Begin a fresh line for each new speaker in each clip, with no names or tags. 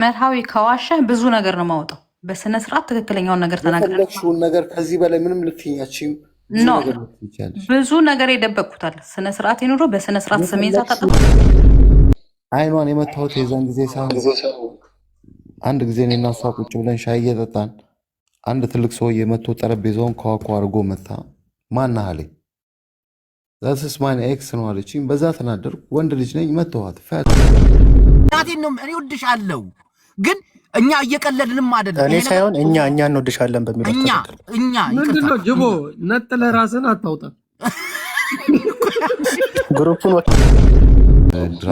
መርሃዊ ከዋሸህ ብዙ ነገር ነው ማውጣው። በስነ ስርዓት ትክክለኛውን ነገር ተናግረህ
የፈለግሽውን ነገር ከዚህ በላይ ምንም ልትኛችም
ብዙ ነገር የደበቅኩታል። ስነ ስርዓት ይኑሮ። በስነ ስርዓት ስሜን ሳታጠፋ
አይኗን የመታሁት የዛን ጊዜ ሳይሆን አንድ ጊዜ እኔና እሷ ቁጭ ብለን ሻይ እየጠጣን አንድ ትልቅ ሰውዬ መጥቶ ጠረጴዛውን ከዋኳ አድርጎ መታ። ማነህ አለኝ። ዛትስ ማን ኤክስ ነው አለችኝ። በዛ ተናደርኩ። ወንድ ልጅ ነኝ መተዋት።
እናቴን ነው እኔ ወድሻለሁ ግን እኛ እየቀለድንም አይደለም።
እኔ ሳይሆን እኛ እንወድሻለን በሚለው
እኛ
ምንድነው ጅቦ ነጥለ ራስን አታውጣ።
ግሩፑን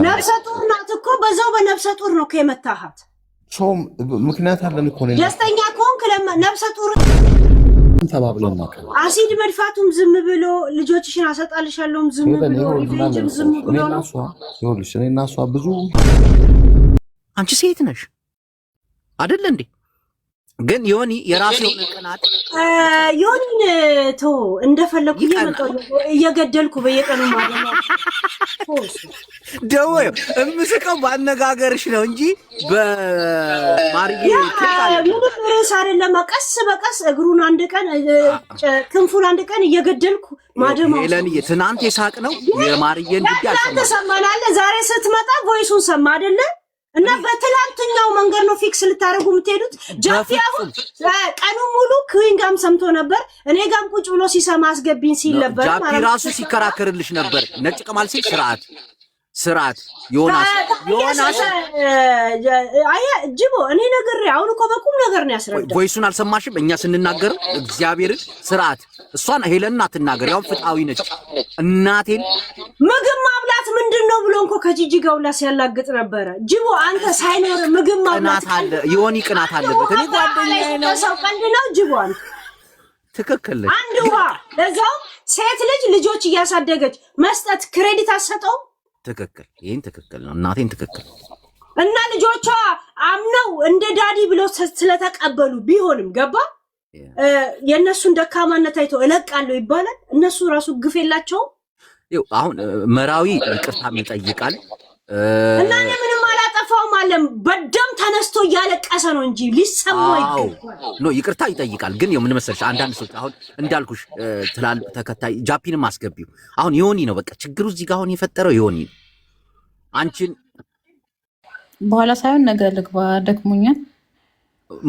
ነፍሰ ጡር ናት እኮ በዛው በነፍሰ ጡር ነው ከመታሃት።
ሶም ምክንያት አለን እኮ ነው።
ደስተኛ ከሆንክ ነፍሰ ጡር
ተባብለና
አሲድ መድፋቱም ዝም ብሎ ልጆችሽን አሰጣልሻለሁም ዝም ብሎ ሪቬንጅም ዝም ብሎ ነው።
ይኸውልሽ እኔና እሷ ብዙ
አንቺ ሴት ነሽ አይደል እንዴ? ግን ዮኒ የራሱ የሆነ ቀናት
ዮኒን ቶ እንደፈለኩ እየገደልኩ በየቀኑ ማለት ነው።
ደው እምስቀው ባነጋገርሽ ነው እንጂ በማርጌ
ምንም ርዕስ አይደለም። ቀስ በቀስ እግሩን አንድ ቀን ክንፉን አንድ ቀን እየገደልኩ ማደማው
ሄለን ትናንት የሳቅ ነው የማርጌን ጉዳይ
አልሰማናል። ዛሬ ስትመጣ ቮይሱን ሰማ አይደለ? እና በትላንትኛው መንገድ ነው ፊክስ ልታረጉ የምትሄዱት። ጃፒ አሁን ቀኑ ሙሉ ክዊንጋም ሰምቶ ነበር። እኔ ጋም ቁጭ ብሎ ሲሰማ አስገቢኝ ሲል ነበር።
ጃፒ ራሱ ሲከራከርልሽ ነበር። ነጭ ቅማል ሲል ስርዓት ዮናስ
አያ ጅቦ እኔ ነገር አሁን እኮ በቁም ነገር ነው ያስረዳው።
ቮይሱን አልሰማሽም? እኛ ስንናገር እግዚአብሔርን ስርዓት እሷን ሄለን አትናገር። ያው ፍጣዊ ነች። እናቴን
ምግብ ማብላት ምንድነው ብሎ እንኮ ከጂጂ ጋውላ ሲያላግጥ ነበረ። ጅቦ አንተ ሳይኖር ምግብ ማብላት
አለ። ዮኒ ቅናት አለበት። እኔ ጓደኛዬ ነው
ሰው ቀንድ ነው ጅቦ አንተ
ትክክል።
አንድ ውሃ ለዛው ሴት ልጅ ልጆች እያሳደገች መስጠት ክሬዲት አሰጠው።
ትክክል። ይሄን ትክክል ነው። እናቴን ትክክል
እና ልጆቿ አምነው እንደ ዳዲ ብለው ስለተቀበሉ ቢሆንም ገባ የነሱን ደካማነት አይቶ እለቃለሁ ይባላል። እነሱ ራሱ ግፍ የላቸውም።
አሁን መራዊ ይቅርታ ይጠይቃል
እና እኔ ምንም አላጠፋውም አለም። በደም ተነስቶ እያለቀሰ ነው እንጂ ሊሰማው ይገባል።
ኖ ይቅርታ ይጠይቃል። ግን ምን መሰለሽ አንዳንድ ሰዎች አሁን እንዳልኩሽ ትላል ተከታይ ጃፒንም አስገቢው። አሁን ዮኒ ነው በቃ ችግሩ እዚህ ጋር አሁን የፈጠረው ዮኒ ነው። አንቺን
በኋላ ሳይሆን ነገ ልግባ ደክሞኛል።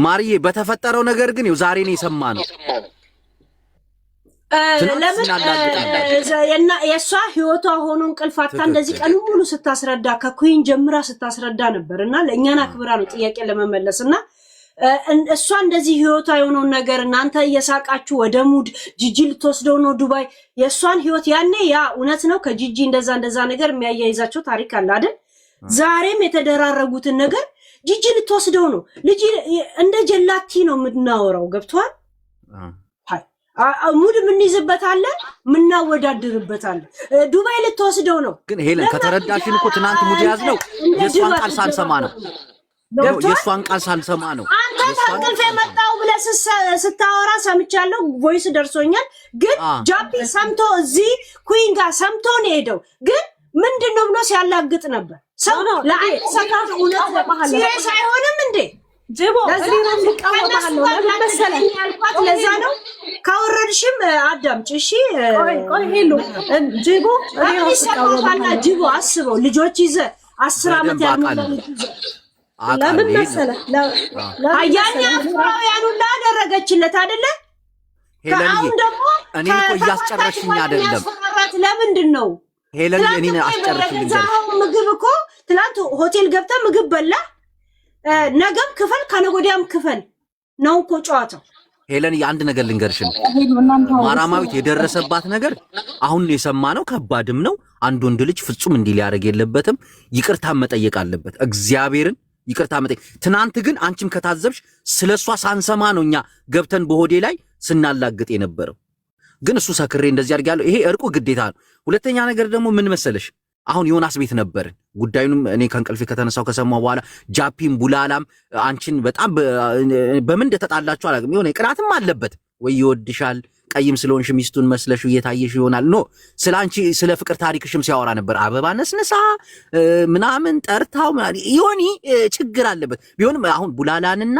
ማርዬ በተፈጠረው ነገር ግን ዛሬ ነው የሰማነው።
ለምን የእሷ ህይወቷ ሆኖ እንቅልፋታ እንደዚህ ቀኑ ሙሉ ስታስረዳ ከኩዊን ጀምራ ስታስረዳ ነበርና ለእኛና ክብራ ነው ጥያቄ ለመመለስና እሷ እንደዚህ ህይወቷ የሆነውን ነገር እናንተ እየሳቃችሁ ወደ ሙድ ጂጂ ልትወስደው ነው ዱባይ። የእሷን ህይወት ያኔ ያ እውነት ነው ከጂጂ እንደዛ ነገር የሚያያይዛቸው ታሪክ አለ አይደል? ዛሬም የተደራረጉትን ነገር ጂጂ ልትወስደው ነው። ልጅ እንደ ጀላቲ ነው የምናወራው። ገብቷል? ሙድ የምንይዝበታለን የምናወዳድርበታለን። ዱባይ ልትወስደው ነው።
ግን ሄለን ከተረዳሽን እኮ ትናንት ሙድ ያዝ ነው የእሷን ቃል ሳንሰማ ነው። የእሷን ቃል ሳንሰማ ነው።
አንተ ታንቀልፍ የመጣው ብለህ ስታወራ ሰምቻለሁ። ቮይስ ደርሶኛል። ግን ጃፒ ሰምቶ እዚህ ኩዊን ጋር ሰምቶ ነው ሄደው። ግን ምንድነው ብሎ ሲያላግጥ ነበር። ሰው ለአንድ ሰካፍ እውነት ለባህል ሲሪየስ አይሆንም እንዴ? ጅቦ ለዚህ ነው የሚቃወማለው ለምሳሌ ያልኳት ለዛ ነው። ካወረድሽም አዳምጪ እሺ። ቆይ ሄሎ ጅቦ ጅቦ አስበው ልጆች ይዘ 10 ዓመት ያልሞላ ልጅ ለምን መሰለ አያኛ ፍራውያኑ ላደረገችለት አይደለ?
ሄለን ደግሞ እኔ እኮ እያስጨረሽኝ አይደለም።
ለምንድን ነው
ሄለን እኔን አስጨረሽኝ?
ምግብ እኮ ትላንት ሆቴል ገብተ ምግብ በላ ነገም ክፈል ከነጎዲያም ክፈል ነው እኮ ጨዋታው።
ሄለን አንድ ነገር ልንገርሽን፣ ማራማዊት የደረሰባት ነገር አሁን የሰማነው ከባድም ነው። አንድ ወንድ ልጅ ፍጹም እንዲህ ሊያደርግ የለበትም። ይቅርታ መጠየቅ አለበት። እግዚአብሔርን ይቅርታ መጠየቅ። ትናንት ግን አንቺም ከታዘብሽ ስለሷ ሳንሰማ ነው እኛ ገብተን በሆዴ ላይ ስናላግጥ የነበረው። ግን እሱ ሰክሬ እንደዚህ አድርጋለሁ። ይሄ እርቁ ግዴታ ነው። ሁለተኛ ነገር ደግሞ ምን መሰለሽ፣ አሁን ዮናስ ቤት ነበር ጉዳዩንም እኔ ከእንቅልፌ ከተነሳው ከሰማው በኋላ ጃፒም ቡላላም አንቺን በጣም በምን እንደተጣላችሁ አላውቅም። የሆነ ቅናትም አለበት ወይ ይወድሻል ቀይም ስለሆንሽ ሚስቱን መስለሽ እየታየሽ ይሆናል። ኖ ስላንቺ ስለ ፍቅር ታሪክሽም ሲያወራ ነበር። አበባ ነስነሳ ምናምን ጠርታው ዮኒ ችግር አለበት ቢሆንም አሁን ቡላላንና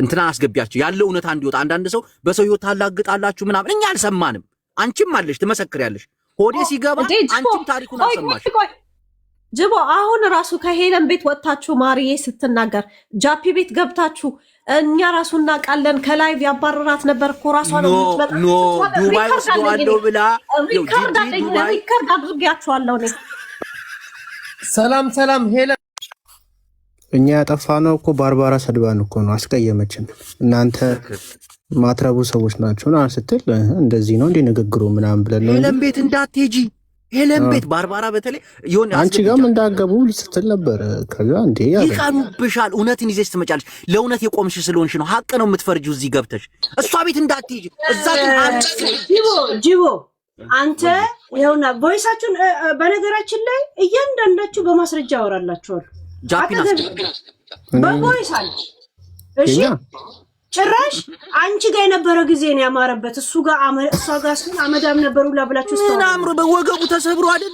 እንትና አስገቢያቸው ያለው እውነት እንዲወጣ አንዳንድ ሰው በሰው ህይወት ታላግጣላችሁ ምናምን እኛ አልሰማንም። አንቺም አለሽ ትመሰክሪያለሽ። ሆዴ ሲገባ አንቺም ታሪኩን አሰማሽ።
ጅቦ አሁን ራሱ ከሄለን ቤት ወጣችሁ ማሪዬ ስትናገር ጃፒ ቤት ገብታችሁ እኛ ራሱ እናውቃለን ከላይቭ ያባረራት ነበር እኮ ራሷ ነው የምትመጣ።
ኖ ዱባይ ወስደዋለሁ ብላ
ሪካርድ አድርጌያችኋለሁ እኔ።
ሰላም ሄለን
እኛ ያጠፋነው እኮ ባርባራ ሰድባን እኮ ነው አስቀየመችን። እናንተ ማትረቡ ሰዎች ናቸው ና ስትል እንደዚህ ነው እንዴ ንግግሩ ምናምን ብለን ነው
ሄለን ቤት እንዳትሄጂ ሄለን ቤት ባርባራ በተለይ ይሁን
አንቺ ጋርም እንዳገቡ ስትል ነበር። ከዛ እንዴ
ይቀኑብሻል። እውነትን ይዘሽ ትመጫለሽ። ለእውነት የቆምሽ ስለሆንሽ ነው ሀቅ ነው የምትፈርጂው። እዚህ ገብተሽ እሷ ቤት እንዳትሄጂ እዛ
ጂቦ አንተ ይኸውና ቮይሳችሁን በነገራችን ላይ እያንዳንዳችሁ በማስረጃ አወራላችኋል።
ጃፒናስ
በቮይስ አለ። እሺ ጭራሽ አንቺ ጋር የነበረ ጊዜ ነው ያማረበት። እሱ ጋር እሷ ጋር ሲል አመዳም ነበሩ ላብላችሁ
ምን አምሮ በወገቡ ተሰብሮ አይደል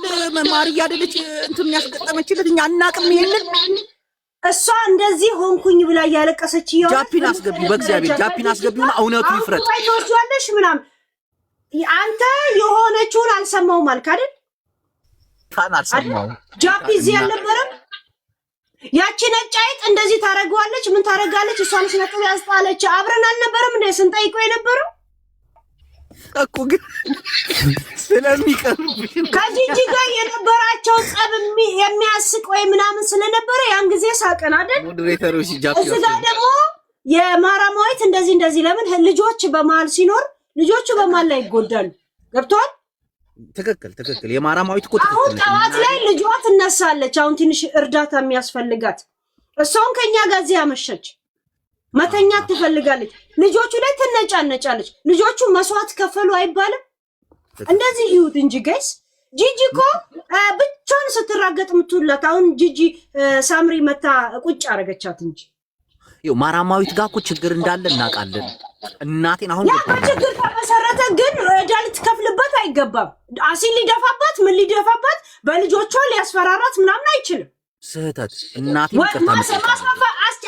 ማርያ አይደለች እንትን ያስቀጠመችለት እኛ አናቅም። ይሄንን
እሷ እንደዚህ ሆንኩኝ ብላ ያለቀሰች ይሆን
ጃፒን አስገቢ፣ በእግዚአብሔር ጃፒን አስገቢውና እውነቱ ይፍረጥ።
አይተወስዋለሽ ምናምን አንተ የሆነችውን አልሰማውም አልክ አይደል?
አልሰማው
ጃፒ እዚህ አልነበረም። ያቺ ነጭ አይጥ እንደዚህ ታረጋለች ምን ታረጋለች? እሷን ስለጥሩ ያስጣለች አብረን አልነበረም እንዴ ስንጠይቀው የነበረው
እኮ ግን ስለሚቀርብሽ
ከጂጂ ጋር የነበራቸው ጸብ የሚያስቅ ወይ ምናምን ስለነበረ ያን ጊዜ ሳቀን አይደል?
ሞዴሬተሮች ጃፒ
እዚህ ጋር ደግሞ የማራማዊት እንደዚህ ለምን ልጆች በመሃል ሲኖር ልጆቹ በመሃል ላይ ይጎዳሉ። ገብቷል?
ትክክል የማራማዊት እኮ ትክክል።
አሁን ጠዋት ላይ ልጇ ትነሳለች። አሁን ትንሽ እርዳታ የሚያስፈልጋት እሷን ከኛ ጋር እዚህ አመሸች። መተኛት ትፈልጋለች። ልጆቹ ላይ ትነጫነጫለች። ልጆቹ መስዋዕት ከፈሉ አይባልም። እንደዚህ ይሁት እንጂ ጋይስ ጂጂ እኮ ብቻውን ስትራገጥ ምትውላት። አሁን ጂጂ ሳምሪ መታ ቁጭ አረገቻት እንጂ
ይኸው ማራማዊት ጋር እኮ ችግር እንዳለ እናውቃለን። እናቴን አሁን
ችግር ከመሰረተ ግን ዕዳ ልትከፍልበት አይገባም። አሲል ሊደፋባት ምን ሊደፋባት በልጆቿ ሊያስፈራራት ምናምን አይችልም።
ስህተት እናቴን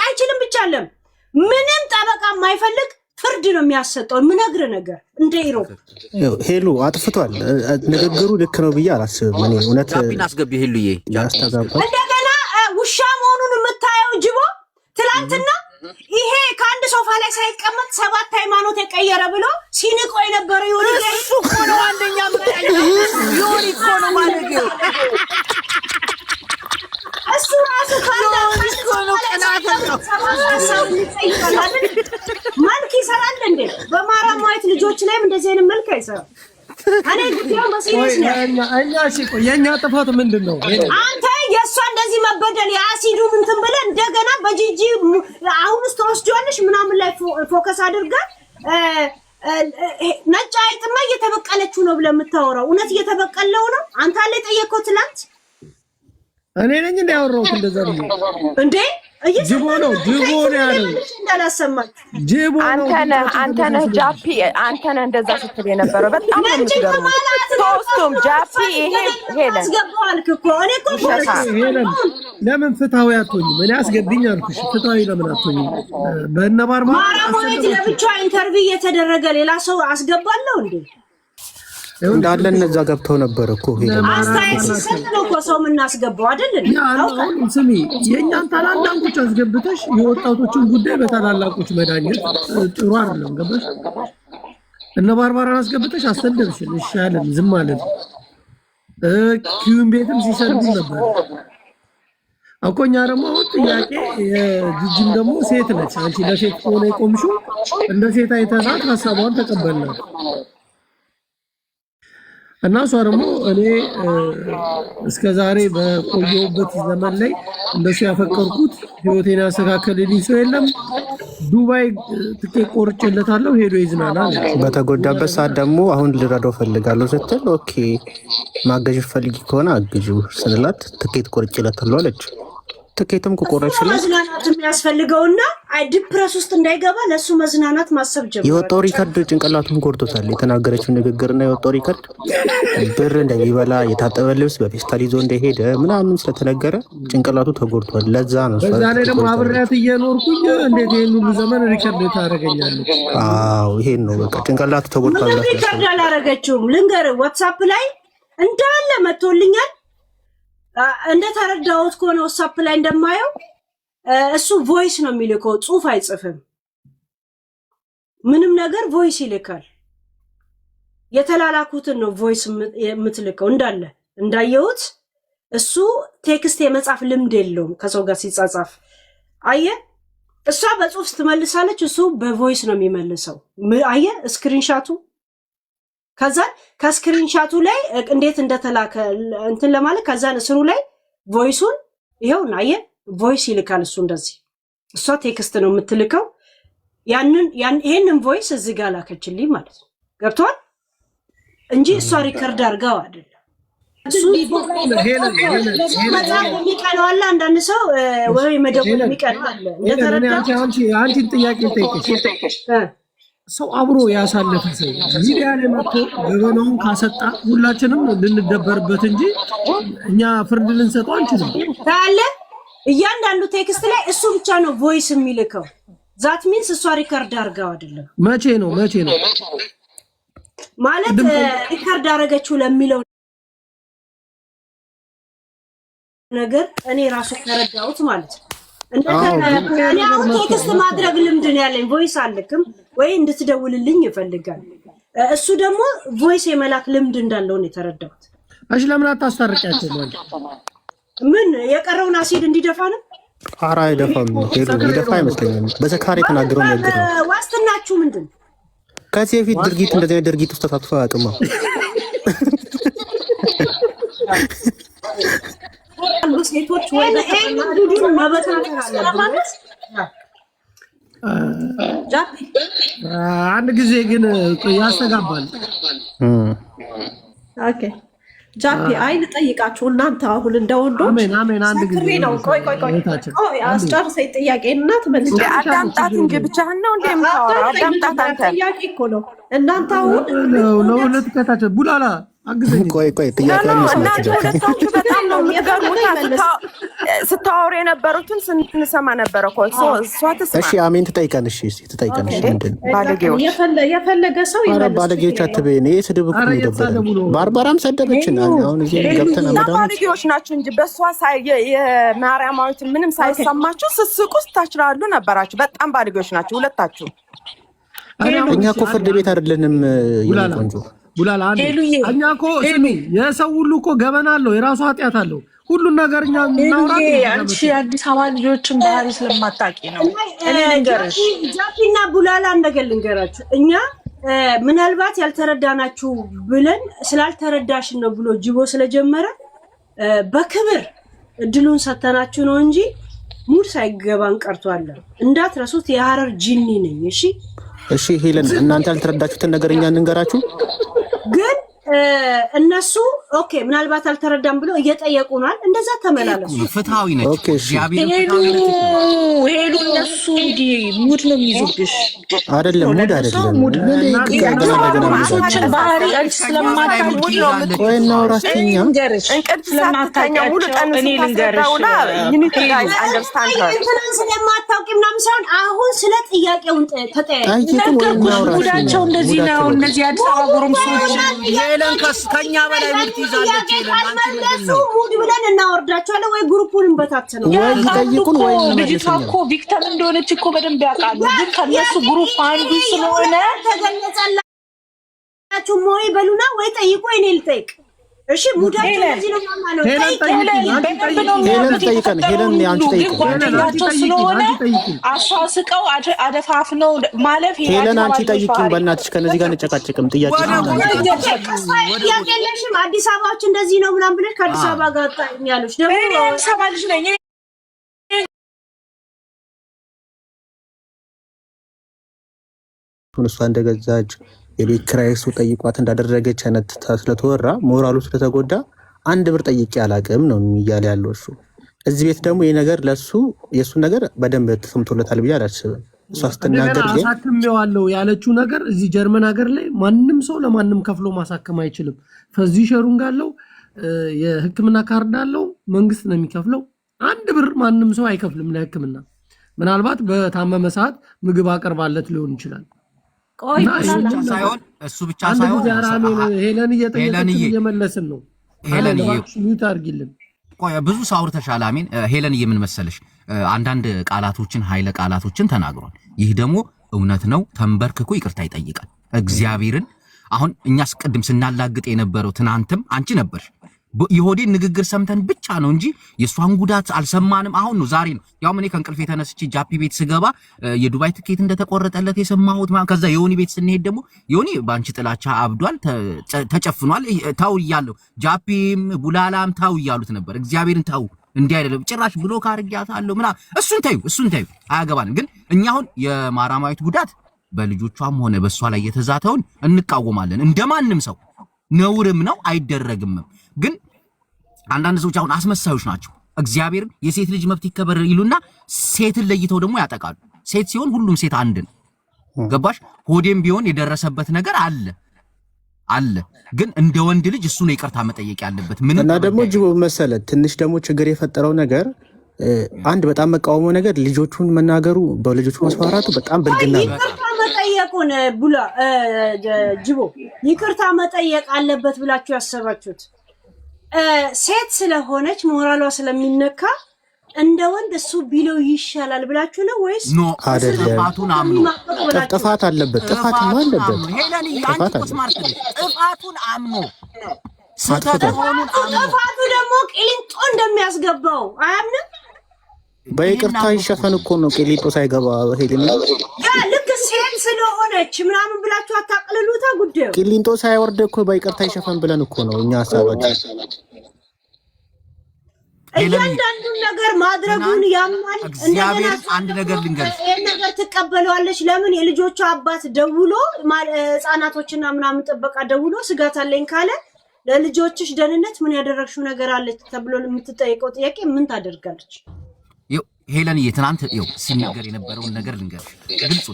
አይችልም ብቻ አለም ምንም ጠበቃ የማይፈልግ ፍርድ ነው የሚያሰጠው። ምነግር ነገር እንደ ኢሮ
ሄሉ አጥፍቷል። ንግግሩ ልክ ነው ብዬ አላስብም። እኔ እውነት
ጃፒን አስገቢ ሄሉዬ
ያስተጋባ
እንደገና ውሻ መሆኑን የምታየው ጅቦ ትላንትና ይሄ ከአንድ ሶፋ ላይ ሳይቀመጥ 7 ሃይማኖት የቀየረ ብሎ ሲንቆ የነበረ ይሁን
እሱ እኮ ነው አንደኛ ምጣኝ ይሁን እኮ ነው ማለት ነው።
እሱ ራሱ መልክ ይሰራል እንዴ? በማራማዊት ልጆች ላይም እንደዚህ አይነት መልክ አይሰራም። እኔ ጉዳዩን በሲሪየስ ነው።
የእኛ ጥፋት ምንድን ነው?
አንተ የእሷ እንደዚህ መበደል የአሲዱ እንትን ብለህ እንደገና በጂጂ አሁንስ ተወስጂዋለሽ ምናምን ላይ ፎከስ አድርገን ነጭ አይጥማ እየተበቀለችው ነው ብለህ የምታወራው እውነት እየተበቀለው ነው? አንተ አለ የጠየቀው ትላንት
እኔ ነኝ እንደ ያወራሁት እንደዛ ነው
እንዴ?
ጅቦ ነው ያለው
እንዳላሰማች
ጅቦ ነው።
አንተ ነህ ጃፒ፣ አንተ ነህ እንደዛ ስትል የነበረው በጣም ነው የሚገርመው። ሶስቱም ጃፒ ይሄ ሄለን
አስገባልክ እኮ እኔ እኮ
ሄለን ለምን ፍትሃዊ አትሆኝም? እኔ አስገብኝ አልኩሽ። ፍትሃዊ ለምን አትሆኝም? በእነባርባ
ማራማዊት ለብቻ ኢንተርቪው እየተደረገ ሌላ ሰው አስገባለሁ እንዴ?
እንዳለ እነዛ ገብተው ነበር እኮ ሄለን
አስተያየት ሲሰጥ ነው እኮ ሰው የምናስገባው አይደል?
ስሚ የእኛን ታላላቆች አስገብተሽ የወጣቶችን ጉዳይ በታላላቆች መዳኘት ጥሩ አይደለም። ገባሽ? እነ ባርባራን አስገብተሽ አሰደብሽን። እሺ አለን ዝም አለን። ኪዩን ቤትም ሲሰዱ ነበር እኮ። እኛ ደግሞ ጥያቄ ጂጂም ደግሞ ሴት ነች። አንቺ ለሴት ሆነ የቆምሽው እንደ ሴት አይተናት ሀሳቧን ተቀበልናት እና እሷ ደግሞ እኔ እስከዛሬ በቆየሁበት ዘመን ላይ እንደሱ ያፈቀርኩት ህይወቴን ያስተካከለልኝ ሰው የለም። ዱባይ ትኬት ቆርጬለታለሁ ሄዶ ይዝናናል።
በተጎዳበት ሰዓት ደግሞ አሁን ልረዳው ፈልጋለሁ ስትል ኦኬ ማገዥ ፈልጊ ከሆነ አግዢው ስንላት ትኬት ቆርጬለታለሁ አለች። ትኬትም ከቆረጥሽለት
መዝናናት የሚያስፈልገውና ዲፕረስ ውስጥ እንዳይገባ ለሱ መዝናናት ማሰብ ጀመረ።
የወጣው ሪከርድ ጭንቅላቱን ጎድቶታል። የተናገረችው ንግግርና የወጣው ሪከርድ ብር እንደሚበላ የታጠበ ልብስ በፌስታል ይዞ እንደሄደ ምናምን ስለተነገረ ጭንቅላቱ ተጎድቷል። ለዛ ነው።
በዛ ላይ ደግሞ አብሬያት እየኖርኩኝ እንዴት ይሄን ሁሉ ዘመን ሪከርድ ታደርገኛለች?
አዎ ይሄን ነው በቃ ጭንቅላቱ ተጎድቷል።
ሪከርድ አላደረገችውም። ልንገርህ ዋትስአፕ ላይ እንዳለ መጥቶልኛል። እንደተረዳሁት ከሆነ ዋትስአፕ ላይ እንደማየው እሱ ቮይስ ነው የሚልከው፣ ጽሁፍ አይጽፍም። ምንም ነገር ቮይስ ይልካል። የተላላኩትን ነው ቮይስ የምትልከው። እንዳለ እንዳየሁት እሱ ቴክስት የመጻፍ ልምድ የለውም ከሰው ጋር ሲጻጻፍ። አየህ እሷ በጽሁፍ ስትመልሳለች፣ እሱ በቮይስ ነው የሚመልሰው። አየህ ስክሪንሻቱ። ከዛ ከስክሪንሻቱ ላይ እንዴት እንደተላከ እንትን ለማለት ከዛ እስሩ ላይ ቮይሱን ይሄውና አየህ ቮይስ ይልካል እሱ እንደዚህ። እሷ ቴክስት ነው የምትልከው። ይሄንን ቮይስ እዚህ ጋር ላከችልኝ ማለት ነው። ገብቷል እንጂ እሷ ሪከርድ አድርጋው አይደለም። እሱ መጽሐፍ የሚቀነው አለ፣ አንዳንድ ሰው ወይ መደወል የሚቀነው አለ። እንደተረዳች
አንቺን ጥያቄ ጠይቀሽ ሰው አብሮ ያሳለፈ ሰው ሚዲያ ላይ መጥቶ ገበናውን ካሰጣ ሁላችንም ልንደበርበት እንጂ እኛ ፍርድ ልንሰጠው አንችልም።
ታለ እያንዳንዱ ቴክስት ላይ እሱ ብቻ ነው ቮይስ የሚልከው። ዛት ሚንስ እሷ ሪከርድ አድርጋው አይደለም።
መቼ ነው
ማለት ሪከርድ አደረገችው ለሚለው ነገር እኔ ራሱ ተረዳሁት ማለት ነው። እኔ አሁን ቴክስት ማድረግ ልምድ ነው ያለኝ። ቮይስ አልክም ወይ እንድትደውልልኝ ይፈልጋል። እሱ ደግሞ ቮይስ የመላክ ልምድ እንዳለው ነው የተረዳሁት።
እሺ ለምን አታስታርቂያቸው?
ምን የቀረውን አሲድ እንዲደፋ ነው?
ኧረ አይደፋም። ይደፋ አይመስለኝም። በዘካሪ የተናገረው ነገር ነው።
ዋስትናችሁ ምንድን ነው?
ከዚህ በፊት ድርጊት እንደዚህ አይነት ድርጊት ውስጥ ተሳትፎ አያውቅም።
ሴቶች ወይ ቡድን መበታተን አለበት።
አንድ ጊዜ ግን ያስተጋባል።
ኦኬ ጃፒ አይን ጠይቃችሁ እናንተ አሁን እንደ ወንዶች
አሜን አንድ ጊዜ
ነው። ቆይ አስጨርሰኝ ጥያቄና ትመልስ።
አዳምጣት እንጂ ብቻህን ነው እንደ የምታወራው? አዳምጣት አንተ።
ጥያቄ እኮ ነው እናንተ አሁን
ለሁለት ከታች ቡላላ አግዘኝ።
ቆይ ጥያቄ ነው።
እናንተ ሁለታችሁ በጣም ነው የምትገርሙት። ስታወሩ የነበሩትን ስንሰማ ነበረ እኮ እሷ ትስማ።
እሺ አሜን ትጠይቀን። እሺ ትጠይቀን። እሺ ምንድን
ባለጌዎች
የፈለገ ሰው ይመልስ።
ባለጌዎች አትበይ። እኔ ስድብ እኮ ይደበራል። ባርባራም ሰደበችን። አሁን እዚህ ገብተን
ባለጌዎች ናችሁ እንጂ በእሷ የማርያማዊትን ምንም ሳይሰማችሁ ስስቁ ስታችራሉ ነበራችሁ። በጣም ባለጌዎች ናችሁ ሁለታችሁ።
እኛ እኮ ፍርድ ቤት አይደለንም። ቆንጆ
ቡላላ እኛ እኮ ስሚ የሰው ሁሉ እኮ ገበና አለው፣ የራሱ ኃጢአት አለው። ሁሉን ነገር እኛ
አንቺ የአዲስ አበባ ልጆችን ባህሪ ስለማታውቂ ነው። እኔ ልንገርሽ
ጃፒና ቡላላ ነገር ልንገራችሁ። እኛ ምናልባት ያልተረዳናችሁ ብለን ስላልተረዳሽን ነው ብሎ ጅቦ ስለጀመረ በክብር እድሉን ሰተናችሁ ነው እንጂ ሙድ ሳይገባን ቀርቷል። እንዳትረሱት የሐረር ጂኒ ነኝ።
እሺ ሄለን እናንተ ያልተረዳችሁትን ነገር እኛ እንንገራችሁ።
ግን እነሱ ኦኬ ምናልባት አልተረዳም ብሎ እየጠየቁናል። እንደዛ ተመላለሱ።
ፍትሃዊ ነች።
ኦኬ እሺ
ሄሉ እነሱ እንዲህ ሙድ ነው የሚይዙብሽ።
አይደለም ሙድ አይደለም።
ራሶችን ባህሪ አንቺ ስለማታውቂ ነው።
ቆይ ነው ራስኛ
እንቅልፍ ስለማታውቂ ሙሉ ቀን
እኔ ልንገርሽ
ስለማታውቂ ምናምን ሳይሆን አሁን ስለ ጥያቄውን ተጠያቂ
ሙዳቸው እንደዚህ ነው። እነዚህ አዲስ አበባ ጎረምሶች
ሄለን ከኛ በላይ ሙድ ትይዛለች።
ነው ሙድ ብለን እናወርዳቸዋለን ወይ ግሩፑን እንበታተነው።
ይጠይቁን ወይ
ልጅቷ እኮ ቪክተም እንደሆነች እኮ በደንብ ያውቃሉ። ግን ከነሱ ግሩፕ አንዱ ስለሆነ
ተገለጸላችሁ ወይ በሉና ወይ ጠይቁ። እኔ ልጠይቅ። እሺ ሙዳቸው እንደዚህ ነው ማለት ነው።
ሄለን ጠይቀን ሄለን አንቺ
ጓደኛቸው ስለሆነ አሳስቀው አደፋፍነው ማለፍ
ሄለን አንቺ ጠይቂኝ በእናትሽ። ከነዚህ ጋር እንጨቃጨቅም ጥያቄ
የለሽም። አዲስ አበባዎች እንደዚህ ነው ምናምን ብለሽ ከአዲስ አበባ ጋር ያለሽ ደግሞ
አዲስ አበባ ልጅ ነኝ።
እሷ እንደገዛች የቤት ኪራይ እሱ ጠይቋት እንዳደረገች አይነት ስለተወራ ሞራሉ ስለተጎዳ አንድ ብር ጠይቄ አላቅም ነው እያለ ያለው እሱ። እዚህ ቤት ደግሞ ይሄ ነገር ለሱ የሱ ነገር በደንብ ተሰምቶለታል ብዬ አላስብም። እሷ ስትናገር ግን
አሳክሜዋለሁ ያለችው ነገር እዚህ ጀርመን ሀገር ላይ ማንም ሰው ለማንም ከፍሎ ማሳከም አይችልም። ሸሩን ጋለው የሕክምና ካርድ አለው መንግስት ነው የሚከፍለው። 1 ብር ማንም ሰው አይከፍልም ለሕክምና። ምናልባት በታመመ ሰዓት ምግብ አቀርባለት ሊሆን ይችላል።
ቆይ እሱ ብቻ ሳይሆን
ሄለን እየመለስን ነው።
ሄለን
ይታርግልን
ቆይ ብዙ ሳውር ተሻላሚን ሄለን ምን መሰለሽ አንዳንድ ቃላቶችን ኃይለ ቃላቶችን ተናግሯል። ይህ ደግሞ እውነት ነው። ተንበርክኮ ይቅርታ ይጠይቃል እግዚአብሔርን። አሁን እኛስ ቅድም ስናላግጥ የነበረው ትናንትም አንቺ ነበርሽ። የሆዴን ንግግር ሰምተን ብቻ ነው እንጂ የሷን ጉዳት አልሰማንም። አሁን ነው ዛሬ ነው ያው እኔ ከእንቅልፌ ተነስቼ ጃፒ ቤት ስገባ የዱባይ ትኬት እንደተቆረጠለት የሰማሁት። ከዛ የሆኒ ቤት ስንሄድ ደግሞ የሆኒ ባንቺ ጥላቻ አብዷል ተጨፍኗል ታው ይያለው ጃፒም ቡላላም ታው ይያሉት ነበር። እግዚአብሔርን ታው እንዲህ አይደለም ጭራሽ ብሎክ አርጋታለሁ ምና እሱን ታዩ አያገባንም። ግን እኛ አሁን የማራማዊት ጉዳት በልጆቿም ሆነ በሷ ላይ የተዛተውን እንቃወማለን እንደማንም ሰው። ነውርም ነው አይደረግም። ግን አንዳንድ ሰዎች አሁን አስመሳዮች ናቸው። እግዚአብሔርን የሴት ልጅ መብት ይከበር ይሉና ሴትን ለይተው ደግሞ ያጠቃሉ። ሴት ሲሆን ሁሉም ሴት አንድ ነው። ገባሽ? ሆዴም ቢሆን የደረሰበት ነገር አለ። ግን እንደ ወንድ ልጅ እሱ ነው ይቅርታ መጠየቅ ያለበት። ምን
እና ደግሞ ጅቦ መሰለ ትንሽ ደግሞ ችግር የፈጠረው ነገር አንድ በጣም መቃወመው ነገር ልጆቹን መናገሩ በልጆቹ መስዋዕቱ በጣም ብልግና ነው።
ይቅርታ መጠየቁን ቡላ ጅቦ ይቅርታ መጠየቅ አለበት ብላችሁ ያሰባችሁት ሴት ስለሆነች ሞራሏ ስለሚነካ እንደ ወንድ እሱ ቢለው ይሻላል ብላችሁ ነው ወይስ
አይደለም? ጥፋት አለበት። ጥፋቱን
አምኖ
ጥፋቱ ደግሞ ቂሊንጦ እንደሚያስገባው አያምንም።
በይቅርታ ይሸፈን እኮ ነው ቂሊንጦ ሳይገባ ሄድን
ያ ልክ ሴት ስለሆነች ምናምን ብላችሁ አታቅልሉታ ጉዳዩ።
ቂሊንጦ ሳይወርድ እኮ በይቅርታ ይሸፈን ብለን እኮ ነው እኛ ሐሳባችን።
እያንዳንዱን ነገር ማድረጉን ያማል።
እንደገና አንድ ነገር ልንገርሽ፣
ይሄን ነገር ትቀበለዋለች። ለምን የልጆቹ አባት ደውሎ ህፃናቶችና ምናምን ጥበቃ ደውሎ ስጋት አለኝ ካለ ለልጆችሽ ደህንነት ምን ያደረግሽው ነገር አለ ተብሎ የምትጠይቀው ጥያቄ ምን ታደርጋለች?
ሄለን ትናንት ሲነገር የነበረውን ነገር ልንገርሽ ግልጹ።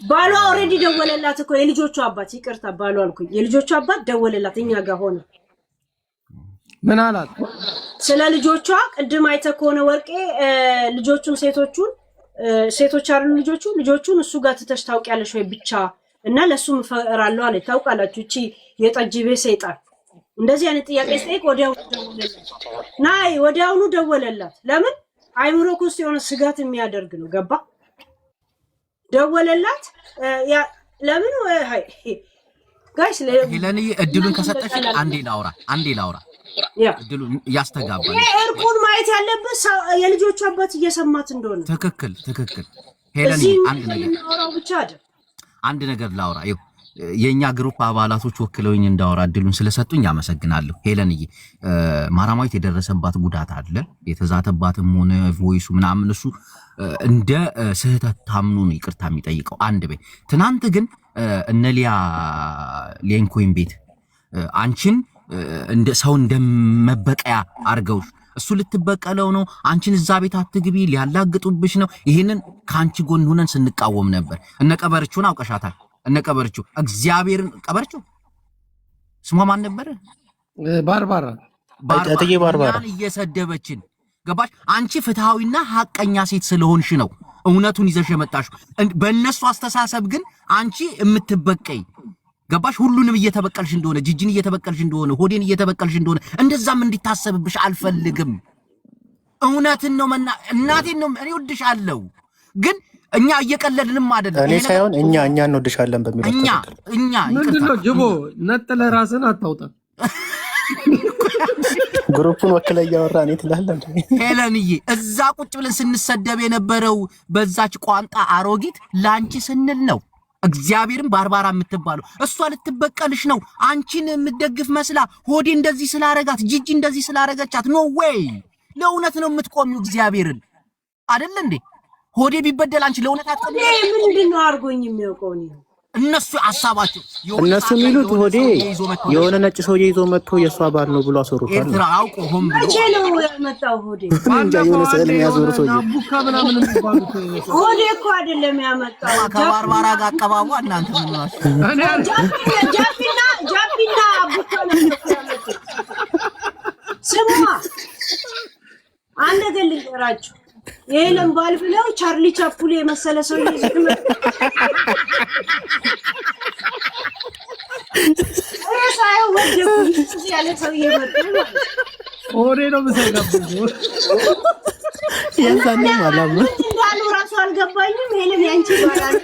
ባሏ ኦሬዲ ደወለላት እኮ የልጆቹ አባት፣ ይቅርታ ባሏ አልኩኝ፣ የልጆቹ አባት ደወለላት እኛ ጋር ሆነ።
ምን አላት?
ስለ ልጆቿ ቅድም አይተህ ከሆነ ወርቄ ልጆቹን ሴቶች አይደሉ ልጆቹን እሱ ጋር ትተሽ ታውቂያለሽ ወይ ብቻ እና ለሱ ምፈራለሁ አለ። ታውቃላችሁ እቺ የጠጅ ቤት ሰይጣን እንደዚህ አይነት ጥያቄ ስጠይቅ ወዲያውኑ ደወለላት። ለምን አይምሮክ ውስጥ የሆነ ስጋት የሚያደርግ ነው። ገባ? ደወለላት። ለምን ጋይስ
ሄለን እድሉን ከሰጠሽ አንዴ ላውራ እድሉን ያስተጋባል።
እርቁን ማየት ያለበት የልጆቹ አባት እየሰማት እንደሆነ
ትክክል። ሄለን አንድ ነገር ላውራ የኛ ግሩፕ አባላቶች ወክለውኝ እንዳወራ እድሉን ስለሰጡኝ አመሰግናለሁ። ሄለንዬ ማራማዊት የደረሰባት ጉዳት አለ የተዛተባትም ሆነ ቮይሱ ምናምን እሱ እንደ ስህተት ታምኑ ነው ይቅርታ የሚጠይቀው። አንድ ቤት ትናንት ግን እነ ሊንኮይን ቤት አንቺን እንደ ሰው እንደመበቀያ አርገውሽ እሱ ልትበቀለው ነው። አንቺን እዛ ቤት አትግቢ ሊያላግጡብሽ ነው። ይሄንን ካንቺ ጎን ሆነን ስንቃወም ነበር። እነ ቀበርቹን አውቀሻታል። እነ ቀበርቹ እግዚአብሔርን ቀበርቹ ስሟ ማን ነበር?
ባርባራ
እየሰደበችን ገባሽ? አንቺ ፍትሃዊና ሐቀኛ ሴት ስለሆንሽ ነው እውነቱን ይዘሽ የመጣሽው። በእነሱ አስተሳሰብ ግን አንቺ የምትበቀይ ገባሽ? ሁሉንም እየተበቀልሽ እንደሆነ ጂጂን እየተበቀልሽ እንደሆነ ሆዴን እየተበቀልሽ እንደሆነ እንደዛም እንዲታሰብብሽ አልፈልግም። እውነትን ነው እናቴን ነው እኔ ወድሻለሁ ግን እኛ እየቀለድንም አይደለም።
እኔ ሳይሆን እኛ እንወድሻለን በሚለው
እኛ
ምንድነው ጅቦ ነጥለ ራስን አታውጣ።
ግሩፑን ወክለ እያወራ እኔ ትላለህ።
ሄለንዬ እዛ ቁጭ ብለን ስንሰደብ የነበረው በዛች ቋንጣ አሮጊት ላንቺ ስንል ነው። እግዚአብሔርን ባርባራ የምትባለው እሷ ልትበቀልሽ ነው። አንቺን የምትደግፍ መስላ ሆዴ እንደዚህ ስላረጋት ጂጂ እንደዚህ ስላረጋቻት ኖ ዌይ። ለእውነት ነው የምትቆሚው። እግዚአብሔርን አይደል እንዴ? ሆዴ ቢበደል አንቺ ለእውነት አትቆሚ።
ምንድነው አርጎኝ የሚያውቀው ነው?
እነሱ ሐሳባቸው
እነሱ የሚሉት ሆዴ የሆነ ነጭ ሰውዬ ይዞ መጥቶ የሷ ባል ነው ብሎ አሰሩታል።
ኤርትራ አውቆ ሆም ብሎ
መቼ ነው ያመጣው? ሆዴ
የሆነ ስዕል የሚያዞሩ ሰውዬ
ቡካ ምናምን የሚባሉት
ሆዴ እኮ አይደለም ያመጣው።
ከባርባራ ጋር አቀባቡ እናንተ ምን ናችሁ?
ጃፒና ቡካ ነው ያመጣው። ስማ አንድ ነገር ልንገራችሁ። የሄለን ባል ብለው ቻርሊ ቻፕሊ የመሰለ ሰው ይዘት ነው። ሳይው ወደቁ ያለ ሰው ይመጣል።
ኦሬ ነው መሰጋብኝ
ያንሳኔ ማለት ነው
እንዳሉ ራሱ አልገባኝም። ሄለን ያንቺ ባላል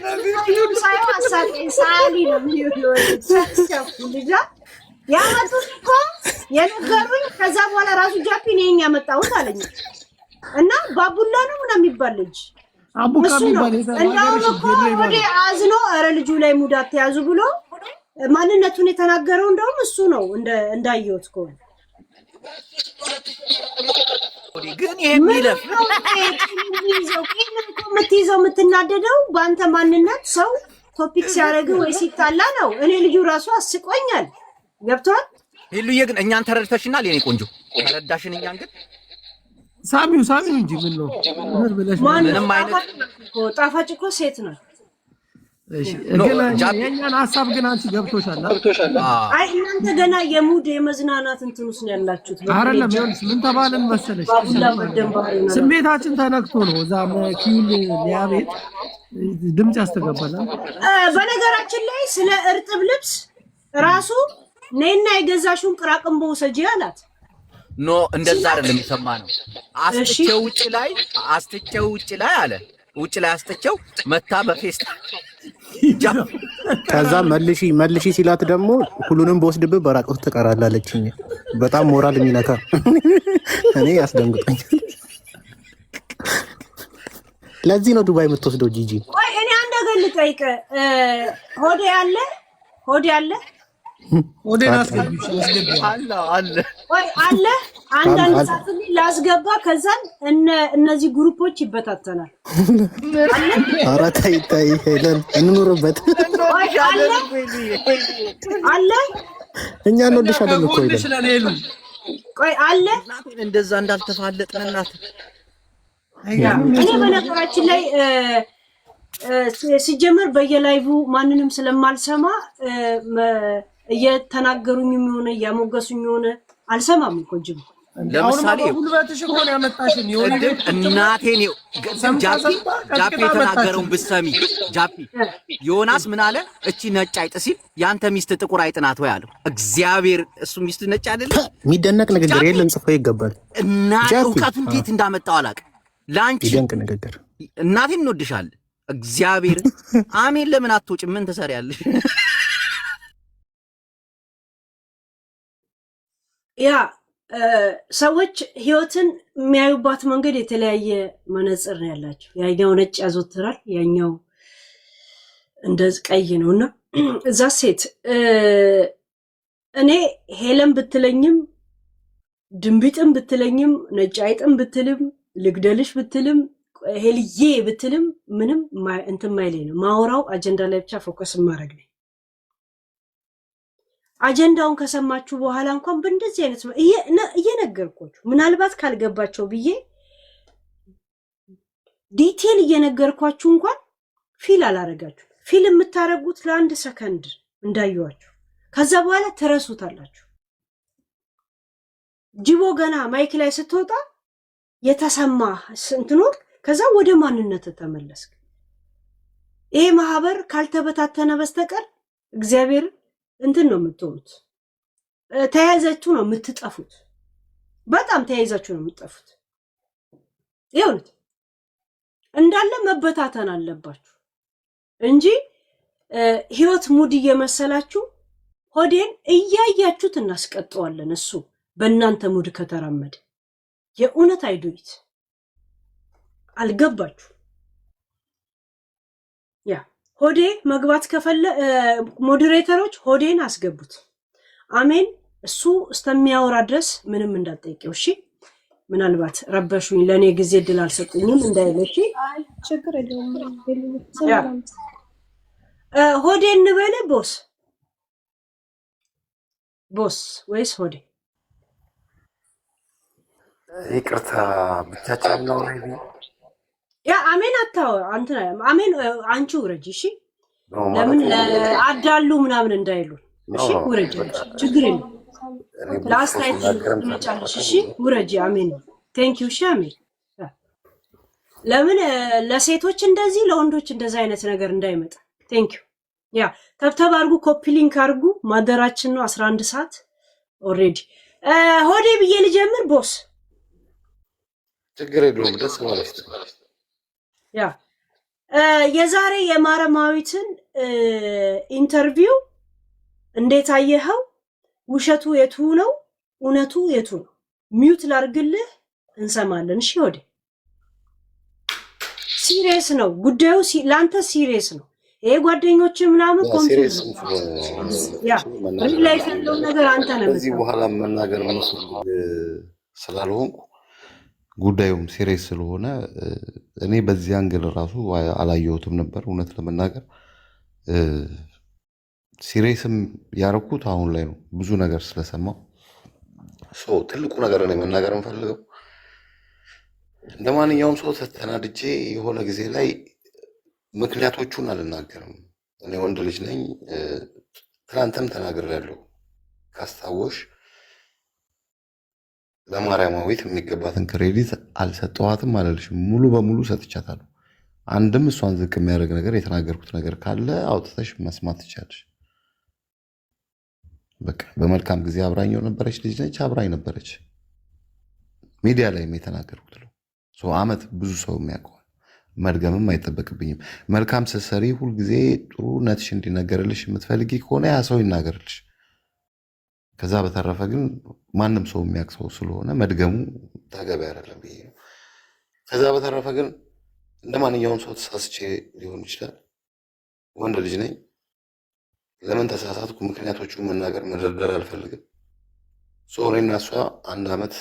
ሳይው አሳቀ ሳሊ ነው ቻፕሊ ያመጡት እኮ የነገሩኝ። ከዛ በኋላ ራሱ ጃፒ ነኝ ያመጣሁት አለኝ። እና ባቡላ ነው ምናምን የሚባል ልጅ
አቡካ የሚባል
እንደውም እኮ ወደ አዝኖ ኧረ ልጁ ላይ ሙዳት ተያዙ ብሎ ማንነቱን የተናገረው እንደውም እሱ ነው እንዳየሁት ከሆነ።
ግን ይሄ የሚለፍ
የምትይዘው የምትናደደው በአንተ ማንነት ሰው ቶፒክ ሲያደርግ ወይ ሲታላ ነው። እኔ ልጁ ራሱ አስቆኛል። ገብቷል።
ሄሉዬ ግን እኛን ተረድተሽናል። የኔ ቆንጆ ተረዳሽን። እኛን ግን
ሳሚው እንጂ ምን ነው
ምንም አይነት
ጣፋጭ እኮ ሴት ነው።
እሺ ግን የኛን ሐሳብ ግን አንቺ ገብቶሻል።
አይ እናንተ ገና የሙድ የመዝናናት እንትን ውስጥ ነው ያላችሁት።
አይደለም ይኸውልሽ ምን ተባለን መሰለሽ ስሜታችን ተነክቶ ነው። እዛ መኪል ሊያቤት ድምጽ ያስተጋባላል።
በነገራችን ላይ ስለ እርጥብ ልብስ ራሱ ነይና የገዛሽውን ቅራቅንቦ ውሰጂ አላት።
ኖ እንደዛ አይደለም የሰማነው። አስተቸው ውጭ ላይ አለ። ውጭ ላይ አስተቸው መታ በፌስታ
ከዛ መልሺ ሲላት ደግሞ ሁሉንም በወስድብህ በራቁት ትቀራለህ አለችኝ። በጣም ሞራል የሚነካ እኔ ያስደንግጠኝ። ለዚህ ነው ዱባይ የምትወስደው ጂጂ።
ቆይ እኔ አንድ ነገር ልጠይቅ። ሆዴ አለ
ወዴት አስገቢሽ?
አለ
ወይ አለ አንዳንድ ሰዓት ላስገባ። ከዛን እነዚህ ግሩፖች ይበታተናል።
ኧረ ተይ ሄለን እንኑርበት።
አለ
እኛ እንወድሻለን እኮ ሄለን።
ቆይ አለ
እንደዛ እንዳልተፋለጥን እናት።
እኔ በነገራችን ላይ ሲጀመር በየላይቭ ማንንም ስለማልሰማ እየተናገሩኝ የሚሆነ እያሞገሱኝ የሆነ አልሰማም እኮ እንጂ
ለምሳሌ
ጉልበትሽ እኮ ነው ያመጣሽን።
እናቴን ጃፒ የተናገረውን ብትሰሚ። ጃፒ ዮናስ ምን አለ? እቺ ነጭ አይጥ ሲል ያንተ ሚስት ጥቁር አይጥ ናት ወይ አለው። እግዚአብሔር እሱ ሚስት ነጭ አይደለ?
የሚደነቅ ንግግር የለም ጽፎ ይገባል።
እናቴ እውቀቱ እንዴት እንዳመጣው አላውቅም። ላንቺ
ይደንቅ ንግግር።
እናቴን እንወድሻለን። እግዚአብሔር አሜን። ለምን አትወጪም? ምን ትሰሪያለሽ?
ያ ሰዎች ህይወትን የሚያዩባት መንገድ የተለያየ መነጽር ነው ያላቸው። ያኛው ነጭ ያዘወትራል፣ ያኛው እንደዚህ ቀይ ነውና እዛ ሴት እኔ ሄለን ብትለኝም ድንቢጥም ብትለኝም ነጭ አይጥም ብትልም ልግደልሽ ብትልም ሄልዬ ብትልም ምንም እንትን ማይለኝ ነው። ማውራው አጀንዳ ላይ ብቻ ፎከስ ማድረግ ነው። አጀንዳውን ከሰማችሁ በኋላ እንኳን በእንደዚህ አይነት እየነገርኳችሁ ምናልባት ካልገባቸው ብዬ ዲቴል እየነገርኳችሁ እንኳን ፊል አላረጋችሁ። ፊል የምታረጉት ለአንድ ሰከንድ እንዳዩዋችሁ፣ ከዛ በኋላ ትረሱታላችሁ። ጅቦ ገና ማይክ ላይ ስትወጣ የተሰማ እንትኖር ከዛ ወደ ማንነት ተመለስክ። ይሄ ማህበር ካልተበታተነ በስተቀር እግዚአብሔር እንትን ነው የምትሆኑት። ተያይዛችሁ ነው የምትጠፉት። በጣም ተያይዛችሁ ነው የምትጠፉት። ይሁንት እንዳለ መበታተን አለባችሁ እንጂ ህይወት ሙድ እየመሰላችሁ ሆዴን እያያችሁት እናስቀጠዋለን። እሱ በእናንተ ሙድ ከተራመደ የእውነት አይዱይት አልገባችሁ። ያ ሆዴ መግባት ከፈለ ሞዴሬተሮች ሆዴን አስገቡት። አሜን። እሱ እስከሚያወራ ድረስ ምንም እንዳትጠይቂው እሺ። ምናልባት ረበሹኝ ለኔ ጊዜ እድል አልሰጡኝም እንዳይለሽ።
ችግር የለውም።
ሆዴ እንበል ቦስ ወይስ ሆዴ?
ይቅርታ ብቻችን ነው
ያ አሜን አሜን አንቺ ውረጂ እሺ። ለምን አዳሉ ምናምን እንዳይሉ እሺ። ውረጂ ችግር የለም። ለአስተያየት ትመጫለሽ እሺ። ውረጂ አሜን። ቴንክ ዩ እሺ አሜን። ለምን ለሴቶች እንደዚህ ለወንዶች እንደዚህ አይነት ነገር እንዳይመጣ ቴንክ ዩ። ያ ተብተብ አድርጉ፣ ኮፒ ሊንክ አድርጉ። ማደራችን ነው 11 ሰዓት ኦልሬዲ። ሆዴ ብዬ ልጀምር ቦስ?
ችግር የለውም ደስ ማለት
ያ የዛሬ የማረማዊትን ኢንተርቪው እንዴት አየኸው? ውሸቱ የቱ ነው? እውነቱ የቱ ነው? ሚውት ላርግልህ፣ እንሰማለን። እሺ ሆዴ ሲሪየስ ነው ጉዳዩ፣ ለአንተ ሲሪየስ ነው። ይሄ ጓደኞች ምናምን ኮንፊውዝ ያ ሪላይፍ ያለው ነገር አንተ ነህ።
ከዚህ በኋላ መናገር ስላልሆንኩ ጉዳዩም ሲሪየስ ስለሆነ እኔ በዚህ አንግል ራሱ አላየሁትም ነበር እውነት ለመናገር። ሲሪየስም ያረኩት አሁን ላይ ነው ብዙ ነገር ስለሰማው። ትልቁ ነገር እኔ መናገር የምፈልገው እንደ ማንኛውም ሰው ተናድጄ የሆነ ጊዜ ላይ ምክንያቶቹን አልናገርም። እኔ ወንድ ልጅ ነኝ። ትናንትም ተናግሬያለሁ። ካስታወሽ ለማርያማዊት የሚገባትን ክሬዲት አልሰጠኋትም አላለሽም። ሙሉ በሙሉ ሰጥቻታለሁ። አንድም እሷን ዝቅ የሚያደርግ ነገር የተናገርኩት ነገር ካለ አውጥተሽ መስማት ትችላለሽ። በቃ በመልካም ጊዜ አብራኝ ነበረች፣ ልጅ ነች፣ አብራኝ ነበረች። ሚዲያ ላይም የተናገርኩት ነው። አመት ብዙ ሰው የሚያውቀዋል። መድገምም አይጠበቅብኝም። መልካም ስትሰሪ ሁልጊዜ ጥሩነትሽ እንዲነገርልሽ የምትፈልጊ ከሆነ ያ ሰው ይናገርልሽ። ከዛ በተረፈ ግን ማንም ሰው የሚያውቅ ሰው ስለሆነ መድገሙ ተገቢ አይደለም ብዬ ነው። ከዛ በተረፈ ግን እንደ ማንኛውም ሰው ተሳስቼ ሊሆን ይችላል። ወንድ ልጅ ነኝ። ለምን ተሳሳትኩ ምክንያቶቹን መናገር መደርደር አልፈልግም። እኔና እሷ 1 ዓመት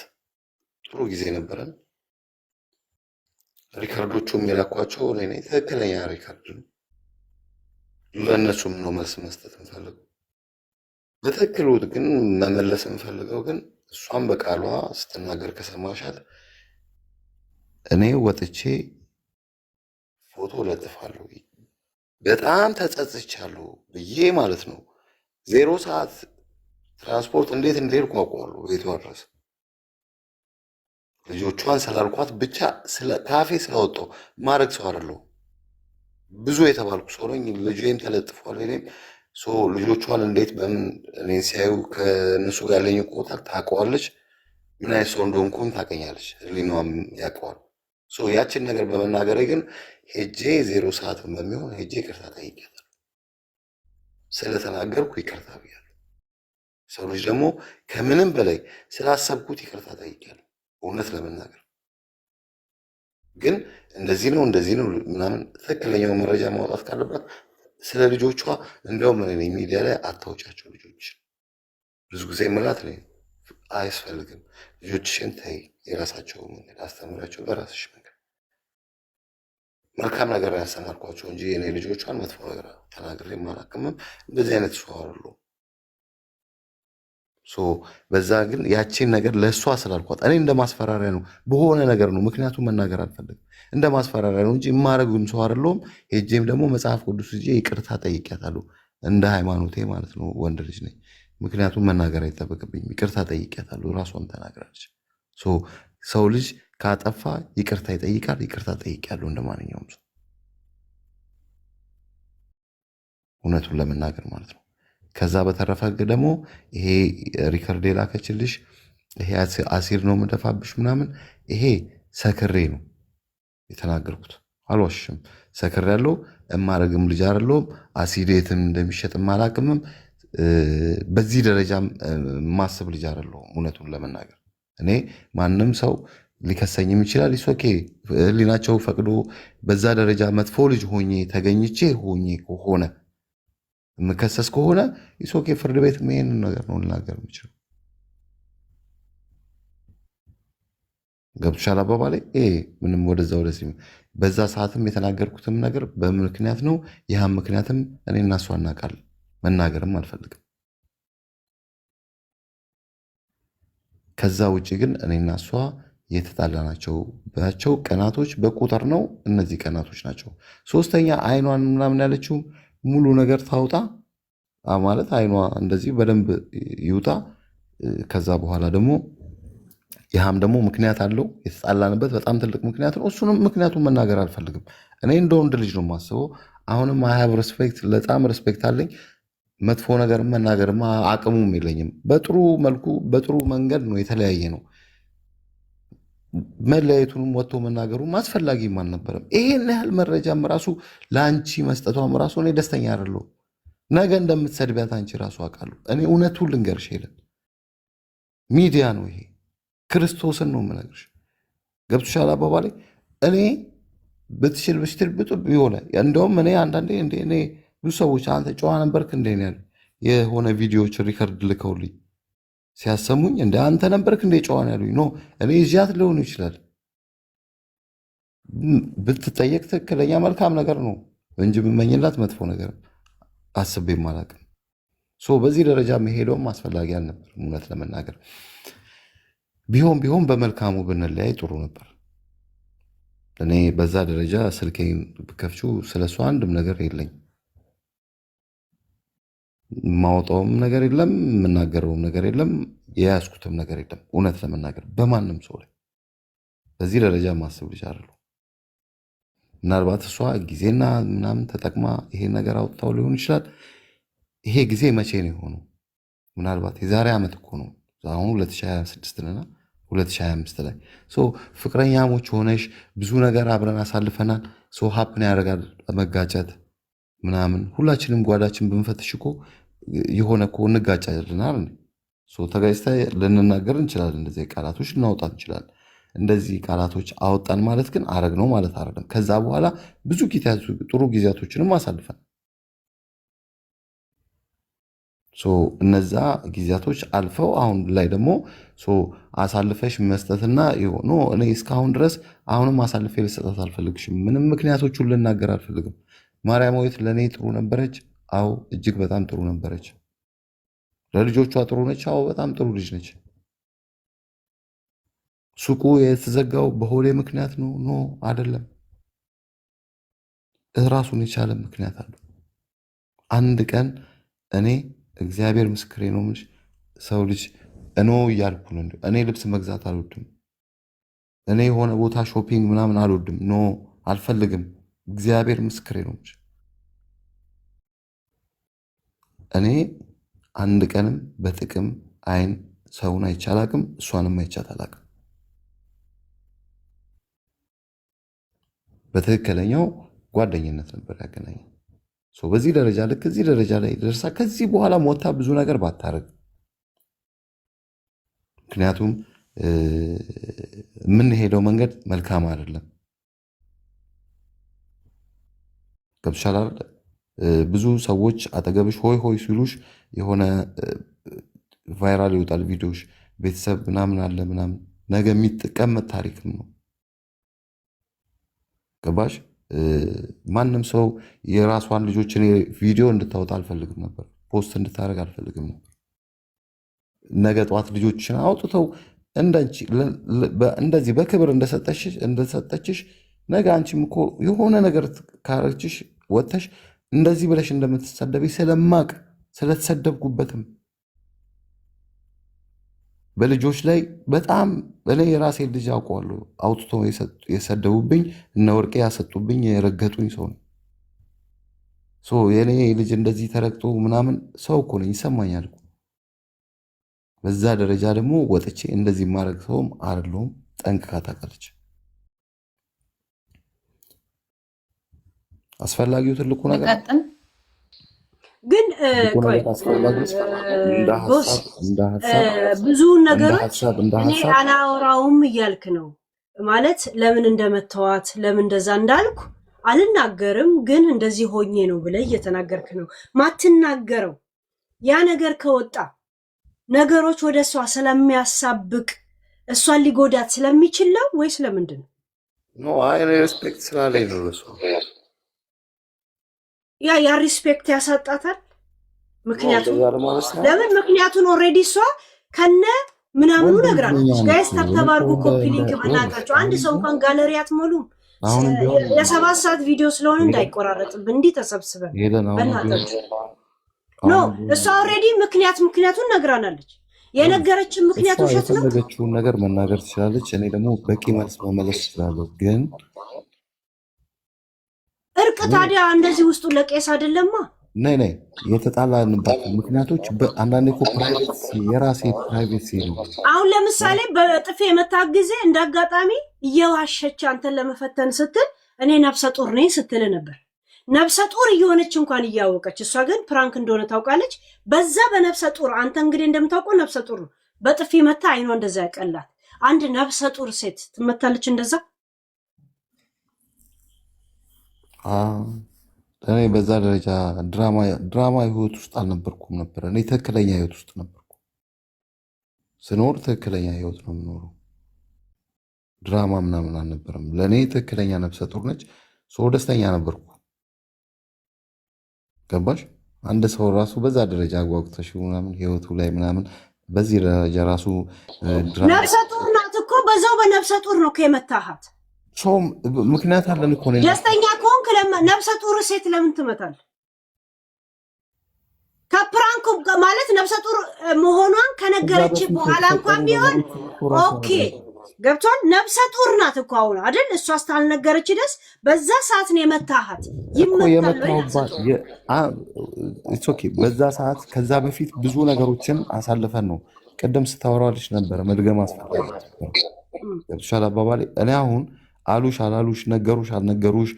ጥሩ ጊዜ ነበረን። ሪካርዶቹም የላኳቸው እኔ ነኝ። ትክክለኛ ሪካርድ ነው። ለእነሱም ነው መልስ መስጠት የምፈልገው። በትክክሉ ግን መመለስ የምፈልገው ግን እሷም በቃሏ ስትናገር ከሰማሻት እኔ ወጥቼ ፎቶ ለጥፋለሁ በጣም ተጸጽቻለሁ ብዬ ማለት ነው። 0 ሰዓት ትራንስፖርት እንዴት እንደሄድኩ አውቀዋለሁ። ቤቷ ድረስ ልጆቿን ስላልኳት ብቻ ካፌ ስላወጣሁ ማድረግ ሰው አይደለሁ። ብዙ የተባልኩ ሰው ነኝ። ልጄም ተለጥፏል። እኔም ልጆቿን እንዴት በምን እኔን ሲያዩ ከእነሱ ጋር ያለኝ ኮንታክት ታውቀዋለች። ምን አይነት ሰው እንደሆንኩኝ ታውቀኛለች። ህሊናዋም ያውቀዋል። ያችን ነገር በመናገሬ ግን ሄጄ 0 ሰዓት በሚሆን ሄጄ ይቅርታ ጠይቄያለሁ። ስለተናገርኩ ይቅርታ ብያለሁ። ሰው ልጅ ደግሞ ከምንም በላይ ስላሰብኩት ይቅርታ ጠይቄያለሁ። እውነት ለመናገር ግን እንደዚህ ነው ምናምን ትክክለኛው መረጃ ማውጣት ካለባት ስለ ልጆቿ እንደውም እኔ ሚዲያ ላይ አታውጫቸው። ልጆች ብዙ ጊዜ ምላት ላይ አያስፈልግም። ልጆችሽን ተይ፣ የራሳቸው መንገድ አስተምራቸው፣ በራስሽ መንገድ መልካም ነገር ያስተማርኳቸው እንጂ እኔ ልጆቿን መጥፎ ነገር ተናግሬ ማላክምም። እንደዚህ አይነት ሰው አይደለሁም። በዛ ግን ያቺን ነገር ለእሷ ስላልኳት እኔ እንደ ማስፈራሪያ ነው በሆነ ነገር ነው። ምክንያቱም መናገር አልፈልግም። እንደ ማስፈራሪያ ነው እንጂ የማረግም ሰው አይደለሁም። ሄጄም ደግሞ መጽሐፍ ቅዱስ ይዤ ይቅርታ ጠይቄያታለሁ። እንደ ሃይማኖቴ ማለት ነው። ወንድ ልጅ ነኝ። ምክንያቱም መናገር አይጠበቅብኝም። ይቅርታ ጠይቄያታለሁ። ራሷን ተናግራለች። ሰው ልጅ ካጠፋ ይቅርታ ይጠይቃል። ይቅርታ ጠይቄያለሁ እንደ ማንኛውም ሰው፣ እውነቱን ለመናገር ማለት ነው። ከዛ በተረፈ ደግሞ ይሄ ሪከርድ የላከችልሽ ይሄ አሲር ነው የምደፋብሽ ምናምን፣ ይሄ ሰክሬ ነው የተናገርኩት። አልዋሽም። ሰክሬ ያለው እማረግም ልጅ አይደለሁም። አሲዴትም እንደሚሸጥም አላቅምም። በዚህ ደረጃም ማስብ ልጅ አይደለሁም። እውነቱን ለመናገር እኔ ማንም ሰው ሊከሰኝም ይችላል። ኦኬ ህሊናቸው ፈቅዶ በዛ ደረጃ መጥፎ ልጅ ሆኜ ተገኝቼ ሆኜ ከሆነ የምከሰስ ከሆነ ኦኬ ፍርድ ቤት ይሄንን ነገር ነው ልናገር የምችለው። ገብቶሻል አባባሌ? ምንም ወደዛ ወደዚህ በዛ ሰዓትም የተናገርኩትም ነገር በምክንያት ነው። ይህም ምክንያትም እኔ እና እሷ እናውቃለን። መናገርም አልፈልግም። ከዛ ውጭ ግን እኔና እሷ የተጣላናቸው ቀናቶች በቁጥር ነው። እነዚህ ቀናቶች ናቸው። ሶስተኛ አይኗን ምናምን ያለችው ሙሉ ነገር ታውጣ ማለት አይኗ እንደዚህ በደንብ ይውጣ። ከዛ በኋላ ደግሞ ይህም ደግሞ ምክንያት አለው። የተጣላንበት በጣም ትልቅ ምክንያት ነው። እሱንም ምክንያቱም መናገር አልፈልግም። እኔ እንደ ወንድ ልጅ ነው የማስበው። አሁንም አይሃብ ሬስፔክት፣ በጣም ሬስፔክት አለኝ። መጥፎ ነገር መናገርማ አቅሙም የለኝም። በጥሩ መልኩ በጥሩ መንገድ ነው የተለያየ ነው። መለያየቱንም ወጥቶ መናገሩም አስፈላጊም አልነበረም። ይሄን ያህል መረጃም ራሱ ለአንቺ መስጠቷም ራሱ እኔ ደስተኛ አይደለሁም። ነገ እንደምትሰድቢያት አንቺ ራሱ አውቃለሁ። እኔ እውነቱን ልንገርሽ የለን ሚዲያ ነው ይሄ፣ ክርስቶስን ነው የምነግርሽ። ገብቶሻል አባባሌ? እኔ ብትችል ብጥብ ይሆነ እንደውም እኔ አንዳንዴ እኔ ብዙ ሰዎች አንተ ጨዋ ነበርክ እንደ ያሉ የሆነ ቪዲዮዎች ሪከርድ ልከውልኝ ሲያሰሙኝ እንደ አንተ ነበርክ እንደ ጨዋ ያሉኝ። ኖ እኔ እዚያት ሊሆኑ ይችላል። ብትጠየቅ ትክክለኛ መልካም ነገር ነው እንጂ ብመኝላት መጥፎ ነገር አስቤም አላውቅም። በዚህ ደረጃ መሄደውም አስፈላጊ አልነበርም። እውነት ለመናገር ቢሆን በመልካሙ ብንለያይ ጥሩ ነበር። እኔ በዛ ደረጃ ስልኬን ብከፍቺው ስለሷ አንድም ነገር የለኝ፣ የማወጣውም ነገር የለም፣ የምናገረውም ነገር የለም፣ የያዝኩትም ነገር የለም። እውነት ለመናገር በማንም ሰው ላይ በዚህ ደረጃ ማስብ ልጅ አይደለሁ። ምናልባት እሷ ጊዜና ምናምን ተጠቅማ ይሄን ነገር አውጥታው ሊሆን ይችላል። ይሄ ጊዜ መቼ ነው የሆነው? ምናልባት የዛሬ ዓመት እኮ ነው። አሁን 2026 ነና 2025 ላይ ፍቅረኛሞች ሆነሽ ብዙ ነገር አብረን አሳልፈናል። ሀፕን ያደርጋል መጋጨት ምናምን። ሁላችንም ጓዳችን ብንፈትሽ እኮ የሆነ እኮ እንጋጫልናል። ተጋጭታ ልንናገር እንችላለን። እንደዚህ ቃላቶች ልናወጣ እንችላለን። እንደዚህ ቃላቶች አወጣን ማለት ግን አረግ ነው ማለት አይደለም። ከዛ በኋላ ብዙ ጥሩ ጊዜያቶችንም አሳልፈን እነዛ ጊዜያቶች አልፈው አሁን ላይ ደግሞ አሳልፈሽ መስጠትና እኔ እስካሁን ድረስ አሁንም አሳልፌ ልሰጣት አልፈልግሽም። ምንም ምክንያቶቹን ልናገር አልፈልግም። ማርያማዊት ለእኔ ጥሩ ነበረች። አዎ እጅግ በጣም ጥሩ ነበረች። ለልጆቿ ጥሩ ነች። አዎ በጣም ጥሩ ልጅ ነች። ሱቁ የተዘጋው በሆሌ ምክንያት ነው? ኖ አይደለም። ራሱን የቻለ ምክንያት አለው። አንድ ቀን እኔ እግዚአብሔር ምስክሬ ነው የምልሽ ሰው ልጅ እያልኩ ነው። እኔ ልብስ መግዛት አልወድም። እኔ የሆነ ቦታ ሾፒንግ ምናምን አልወድም። ኖ አልፈልግም። እግዚአብሔር ምስክሬ ነው የምልሽ እኔ አንድ ቀንም በጥቅም አይን ሰውን አይቼ አላቅም። እሷንም አይቻት አላቅም። በትክክለኛው ጓደኝነት ነበር ያገናኘን። በዚህ ደረጃ ልክ እዚህ ደረጃ ላይ ደርሳ ከዚህ በኋላ ሞታ ብዙ ነገር ባታረግ፣ ምክንያቱም የምንሄደው መንገድ መልካም አይደለም። ገብቶሻል አይደል? ብዙ ሰዎች አጠገብሽ ሆይ ሆይ ሲሉሽ የሆነ ቫይራል ይወጣል ቪዲዮሽ፣ ቤተሰብ ምናምን አለ ምናምን፣ ነገ የሚቀመጥ ታሪክም ነው። ገባሽ? ማንም ሰው የራሷን ልጆች እኔ ቪዲዮ እንድታወጣ አልፈልግም ነበር። ፖስት እንድታደርግ አልፈልግም ነበር። ነገ ጠዋት ልጆችን አውጥተው እንደዚህ በክብር እንደሰጠችሽ ነገ አንቺም እኮ የሆነ ነገር ካረችሽ ወጥተሽ እንደዚህ ብለሽ እንደምትሰደቢ ስለማቅ ስለተሰደብኩበትም በልጆች ላይ በጣም እኔ የራሴ ልጅ አውቀዋለሁ። አውጥቶ የሰደቡብኝ እነ ወርቄ ያሰጡብኝ የረገጡኝ ሰው ነው። የኔ ልጅ እንደዚህ ተረግጦ ምናምን ሰው እኮ ነኝ፣ ይሰማኛል። በዛ ደረጃ ደግሞ ወጥቼ እንደዚህ ማድረግ ሰውም አይደለሁም። ጠንቅቃ ታውቃለች። አስፈላጊው ትልቁ ነገር
ግን ብዙውን ነገሮች እኔ አላወራውም እያልክ ነው ማለት። ለምን እንደመተዋት ለምን እንደዛ እንዳልኩ አልናገርም፣ ግን እንደዚህ ሆኜ ነው ብለህ እየተናገርክ ነው። ማትናገረው ያ ነገር ከወጣ ነገሮች ወደ እሷ ስለሚያሳብቅ እሷን ሊጎዳት ስለሚችል ነው ወይስ ለምንድን ነው?
ኖ አይ ሪስፔክት ስላለኝ ነው ለሷ።
ያ ሪስፔክት ያሳጣታል። ምክንያቱም ለምን? ምክንያቱን ኦልሬዲ እሷ ከነ ምናምኑ ነግራለች። ጋይስ ተባርኩ ኮፒ ሊንክ በናቃቸው አንድ ሰው እንኳን ጋለሪ አትሞሉም። የ7 ሰዓት ቪዲዮ ስለሆነ እንዳይቆራረጥብን እንዲህ ተሰብስበን በእናታችሁ ኖ እሷ ኦልሬዲ ምክንያቱን ነግራናለች። የነገረችን ምክንያት ውሸት ነው።
የፈለገችውን ነገር መናገር ትችላለች። እኔ ደግሞ በቂ መልስ መመለስ እችላለሁ። ግን
እርቅ ታዲያ እንደዚህ ውስጡ ለቄስ አይደለማ።
ነይ የተጣላንባቸው ምክንያቶች አንዳንዴ እኮ ፕራይቬት የራሴ ፕራይቬት ነው።
አሁን ለምሳሌ በጥፌ የመታህ ጊዜ እንዳጋጣሚ እየዋሸች አንተን ለመፈተን ስትል እኔ ነፍሰ ጡር ነኝ ስትል ነበር። ነፍሰ ጡር እየሆነች እንኳን እያወቀች እሷ ግን ፕራንክ እንደሆነ ታውቃለች። በዛ በነፍሰ ጡር አንተ እንግዲህ እንደምታውቀው ነፍሰ ጡር ነው። በጥፊ መታ አይኗ እንደዛ ያቀላት። አንድ ነፍሰ ጡር ሴት ትመታለች እንደዛ?
እኔ በዛ ደረጃ ድራማ ህይወት ውስጥ አልነበርኩም ነበር። እኔ ትክክለኛ ህይወት ውስጥ ነበርኩ። ስኖር ትክክለኛ ህይወት ነው የምኖረው። ድራማ ምናምን አልነበረም። ለእኔ ትክክለኛ ነፍሰ ጡር ነች። ሰው ደስተኛ ነበርኩ። ገባሽ? አንድ ሰው ራሱ በዛ ደረጃ አጓጉተሽ ምናምን ህይወቱ ላይ ምናምን በዚህ ደረጃ ራሱ
ነፍሰ ጡር ናት እኮ በዛው በነፍሰ ጡር ነው ከመታሃት
ሰው ምክንያት አለን እኮ ነው።
ደስተኛ ከሆንክ ነፍሰ ጡር ሴት ለምን ትመታል? ከፕራንኩ ማለት ነፍሰ ጡር መሆኗን ከነገረች በኋላ እንኳን ቢሆን ኦኬ ገብቷል። ነፍሰ ጡር ናት እኮ አሁን አይደል? እሷ ስታልነገረች ደስ በዛ ሰዓት ነው የመታሃት።
በዛ ሰዓት ከዛ በፊት ብዙ ነገሮችን አሳልፈን ነው። ቅድም ስታወራልሽ ነበረ መድገም አስፈላጊ ገብቶሻል አባባሌ። እኔ አሁን አሉሽ አላሉሽ ነገሩሽ አልነገሩሽ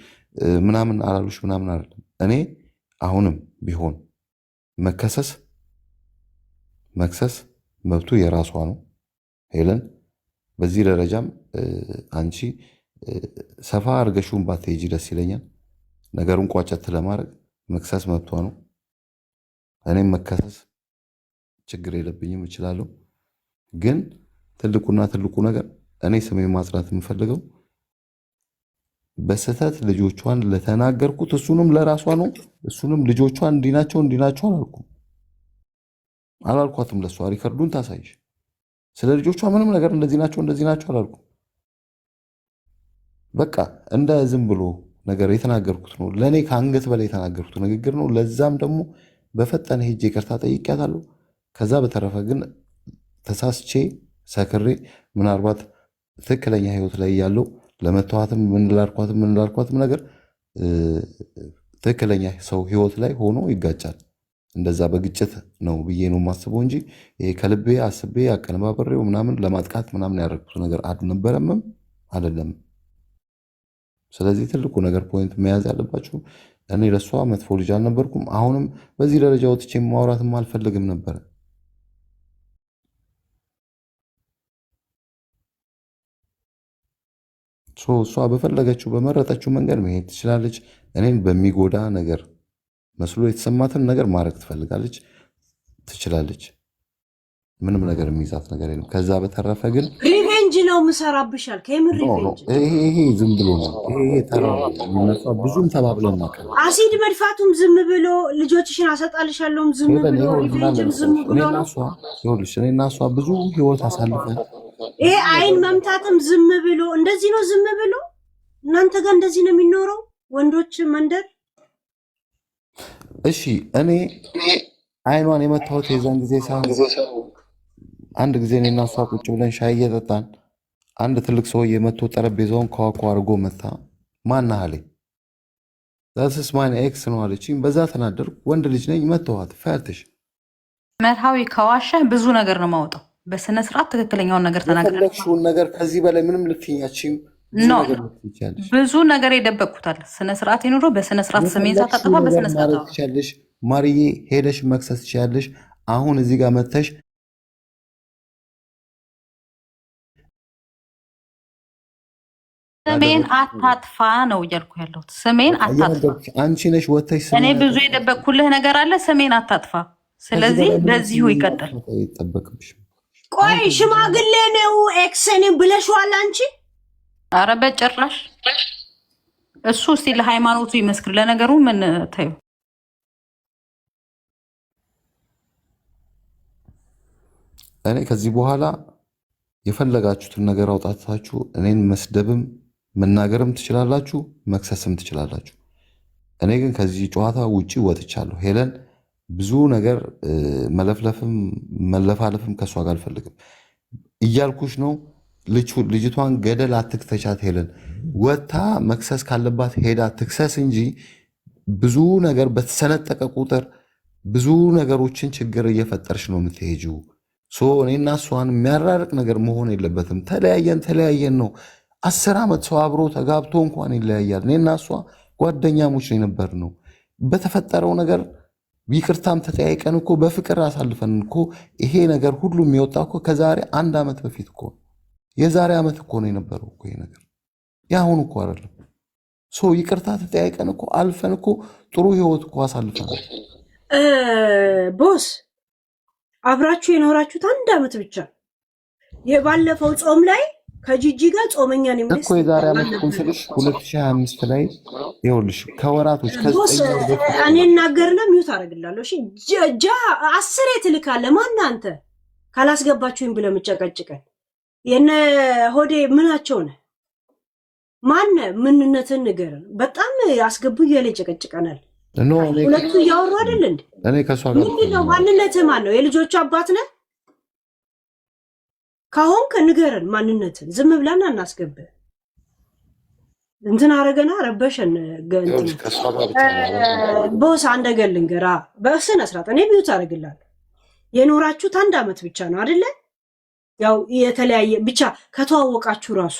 ምናምን አላሉሽ ምናምን አይደለም። እኔ አሁንም ቢሆን መክሰስ መብቱ የራሷ ነው ሄለን። በዚህ ደረጃም አንቺ ሰፋ አድርገሽውን ባትሄጂ ደስ ይለኛል። ነገሩን ቋጨት ለማድረግ መክሰስ መብቷ ነው። እኔም መከሰስ ችግር የለብኝም እችላለሁ። ግን ትልቁ ነገር እኔ ስሜ ማጽዳት የምፈልገው በስህተት ልጆቿን ለተናገርኩት እሱንም ለራሷ ነው። እሱንም ልጆቿን እንዲናቸው አላልኳትም። ለሷ ሪከርዱን ታሳይሽ። ስለ ልጆቿ ምንም ነገር እንደዚህ ናቸው አላልኩም። በቃ እንደ ዝም ብሎ ነገር የተናገርኩት ነው። ለእኔ ከአንገት በላይ የተናገርኩት ንግግር ነው። ለዛም ደግሞ በፈጠነ ሄጄ ይቅርታ ጠይቄያታለሁ። ከዛ በተረፈ ግን ተሳስቼ ሰክሬ ምናልባት ትክክለኛ ህይወት ላይ ያለው ለመተዋትም ምንላልኳትም ነገር ትክክለኛ ሰው ህይወት ላይ ሆኖ ይጋጫል። እንደዛ በግጭት ነው ብዬ ነው የማስበው እንጂ ይሄ ከልቤ አስቤ አቀነባበሬው ምናምን ለማጥቃት ምናምን ያደረግኩት ነገር አልነበረምም አይደለም። ስለዚህ ትልቁ ነገር ፖይንት መያዝ ያለባችሁ እኔ ለእሷ መጥፎ ልጅ አልነበርኩም። አሁንም በዚህ ደረጃ ወጥቼ ማውራትም አልፈልግም ነበረ። እሷ በፈለገችው በመረጠችው መንገድ መሄድ ትችላለች። እኔን በሚጎዳ ነገር መስሎ የተሰማትን ነገር ማድረግ ትፈልጋለች፣ ትችላለች። ምንም ነገር የሚይዛት ነገር የለም። ከዛ በተረፈ ግን
ሪቬንጅ ነው ምሰራብሻል። ከምን ሪቬንጅ?
ይሄ ዝም ብሎ ነው። ይሄ ተራ ብዙም ተባብለን ማከለ
አሲድ መድፋቱም ዝም ብሎ ልጆችሽን አሰጣልሻለሁም ዝም ብሎ ሪቬንጅም ዝም ብሎ ነው።
እኔና እሷ ብዙ ህይወት አሳልፈን
ይሄ አይን መምታትም ዝም ብሎ እንደዚህ ነው። ዝም ብሎ እናንተ ጋር እንደዚህ ነው የሚኖረው ወንዶች መንደር።
እሺ እኔ አይኗን የመታሁት የዛን ጊዜ ሳይሆን አንድ ጊዜ እኔና እሷ ቁጭ ብለን ሻይ እየጠጣን አንድ ትልቅ ሰውዬ መጥቶ ጠረጴዛውን ከዋኳ አድርጎ መታ። ማነህ አለኝ። ዛትስ ማን ኤክስ ነው አለችኝ። በዛ ተናደርኩ። ወንድ ልጅ ነኝ መተዋት ፈርትሽ
መርሃዊ ከዋሸህ ብዙ ነገር ነው ማውጣው። በስነ ስርዓት ትክክለኛውን ነገር ተናገር።
የፈለግሽውን ነገር ከዚህ በላይ ምንም ልትኛችም
ብዙ ነገር የደበቅኩታል። ስነ ስርዓት ይኑሮ። በስነ ስርዓት ስሜን ሳታጠፋ በስነ ስርዓት
ትችያለሽ። ማርዬ ሄደሽ መክሰስ ትችያለሽ። አሁን እዚህ ጋር መተሽ
ስሜን አታጥፋ ነው እያልኩ ያለሁት። ስሜን አታጥፋ።
አንቺ ነሽ ወተሽ
እኔ ብዙ የደበቅኩልህ ነገር አለ። ስሜን አታጥፋ። ስለዚህ በዚሁ ይቀጥል።
ይጠበቅብሽ
ቆይ ሽማግሌ ነው ኤክሰን ብለሽዋል አንቺ?
አረ በጭራሽ እሱ እስቲ ለሃይማኖቱ ይመስክር። ለነገሩ ምን ታዩ
እኔ ከዚህ በኋላ የፈለጋችሁትን ነገር አውጣታችሁ እኔን መስደብም መናገርም ትችላላችሁ፣ መክሰስም ትችላላችሁ። እኔ ግን ከዚህ ጨዋታ ውጪ ወጥቻለሁ። ሄለን ብዙ ነገር መለፍለፍም መለፋለፍም ከእሷ ጋር አልፈልግም እያልኩሽ ነው። ልጅቷን ገደል አትክተቻት። ሄለን ወታ መክሰስ ካለባት ሄዳ ትክሰስ እንጂ ብዙ ነገር በተሰነጠቀ ቁጥር ብዙ ነገሮችን ችግር እየፈጠርሽ ነው የምትሄጂው። እኔና እሷን የሚያራርቅ ነገር መሆን የለበትም። ተለያየን ነው 10 ዓመት ሰው አብሮ ተጋብቶ እንኳን ይለያያል። እኔና እሷ ጓደኛሞች የነበር ነው። በተፈጠረው ነገር ይቅርታም ተጠያይቀን እኮ በፍቅር አሳልፈን እኮ ይሄ ነገር ሁሉ የሚወጣ እኮ ከዛሬ 1 ዓመት በፊት እኮ የዛሬ ዓመት እኮ ነው የነበረው እኮ ይሄ ነገር ያሁን እኮ አይደለም። ይቅርታ ተጠያይቀን እኮ አልፈን እኮ ጥሩ ህይወት እኮ አሳልፈናል።
ቦስ አብራችሁ የኖራችሁት 1 ዓመት ብቻ። የባለፈው ጾም ላይ ከጂጂ ጋር ጾመኛ ነው
እኮ የዛሬ ዓመት ስልሽ 2025 ላይ ይኸውልሽ ከወራቶች
እኔ እናገርና ሚውት አደርግላለሁ። እሺ ጃ 10 ትልካለህ። ማን አንተ ካላስገባችሁኝ ብለህ መጨቀጭቀን የነ ሆዴ ምናቸው ነህ? ማን ምንነትን ንገረን። በጣም አስገቡ እያለ ይጨቀጭቀናል። ሁለቱ እያወሩ አይደል እንዴ?
እኔ ከሷ ጋር
ምንድነው ማንነትህ? ማን ነው? የልጆቹ አባት ነህ? ካሁን ንገረን ማንነትን። ዝም ብለን አናስገብህ። እንትን አረገና ረበሸን ገንት ቦስ አንድ ነገር ልንገራ በስነ ስርዓት እኔ ቢዩት አደርግላለሁ። የኖራችሁት 1 ዓመት ብቻ ነው አይደለ? ያው የተለያየ ብቻ ከተዋወቃችሁ ራሱ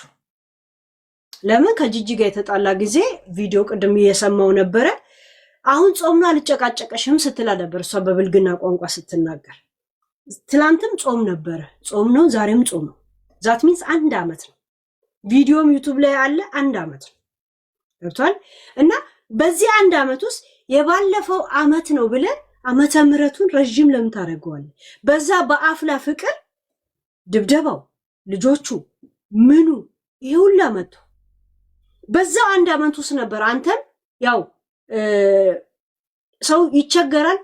ለምን ከጂጂ ጋር የተጣላ ጊዜ ቪዲዮ ቅድም እየሰማው ነበረ። አሁን ጾም ነው አልጨቃጨቀሽም ስትላ ነበር እሷ በብልግና ቋንቋ ስትናገር። ትላንትም ጾም ነበረ፣ ጾም ነው፣ ዛሬም ጾም ነው። ዛት ሚንስ 1 ዓመት ነው። ቪዲዮም ዩቲዩብ ላይ አለ። 1 ዓመት ነው ገብቷል። እና በዚህ 1 ዓመት ውስጥ የባለፈው ዓመት ነው ብለ ዓመተ ምህረቱን ረጅም ለምን ታደርገዋለህ? በዛ በአፍላ ፍቅር ድብደባው ልጆቹ ምኑ ይሄ ሁላ መጥቶ በዛው 1 ዓመት ውስጥ ነበር። አንተም ያው ሰው ይቸገራል፣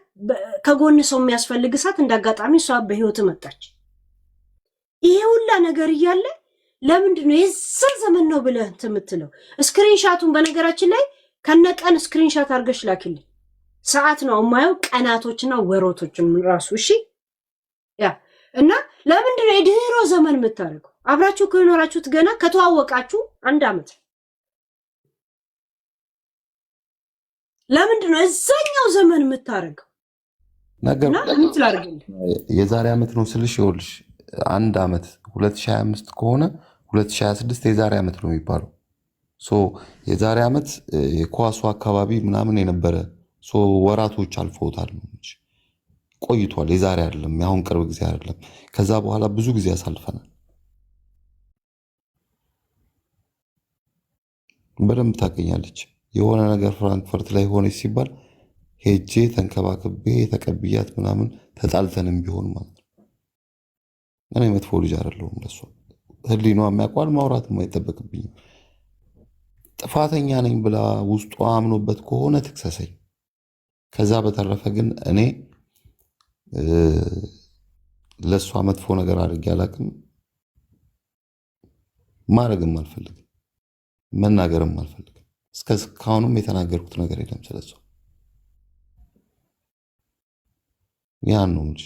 ከጎን ሰው የሚያስፈልግ ሰዓት እንዳጋጣሚ እሷ በህይወት መጣች። ይሄ ሁላ ነገር እያለ ለምንድነው የዛ ዘመን ነው ብለህ እንትን የምትለው? ስክሪንሻቱን በነገራችን ላይ ከነቀን ስክሪንሻት አድርገሽ ላኪልኝ። ሰዓት ነው የማየው፣ ቀናቶችና ወሮቶችን ራሱ። እሺ ያ እና ለምንድነው የድሮ ዘመን የምታደርገው? አብራችሁ ከኖራችሁት ገና ከተዋወቃችሁ 1 ዓመት ለምንድነው እዛኛው ዘመን የምታደርገው?
ነገር የዛሬ ዓመት ነው ስልሽ ይኸውልሽ 1 ዓመት 2025 ከሆነ 2026 የዛሬ ዓመት ነው የሚባለው። የዛሬ ዓመት የኳሱ አካባቢ ምናምን የነበረ ወራቶች አልፈውታል ነው እንጂ ቆይቷል። የዛሬ አይደለም፣ ያሁን ቅርብ ጊዜ አይደለም። ከዛ በኋላ ብዙ ጊዜ ያሳልፈናል። በደንብ ታገኛለች። የሆነ ነገር ፍራንክፈርት ላይ ሆነች ሲባል ሄጄ ተንከባክቤ ተቀብያት ምናምን ተጣልተንም ቢሆን ማለት ነው። እኔ መጥፎ ልጅ አይደለሁም። ለሷ ህሊኗ የሚያውቋል፣ ማውራትም አይጠበቅብኝም። ጥፋተኛ ነኝ ብላ ውስጧ አምኖበት ከሆነ ትክሰሰኝ። ከዛ በተረፈ ግን እኔ ለእሷ መጥፎ ነገር አድርጌ አላውቅም። ማድረግም አልፈልግም፣ መናገርም አልፈልግም። እስካሁንም የተናገርኩት ነገር የለም ስለሷ። ያን ነው እንጂ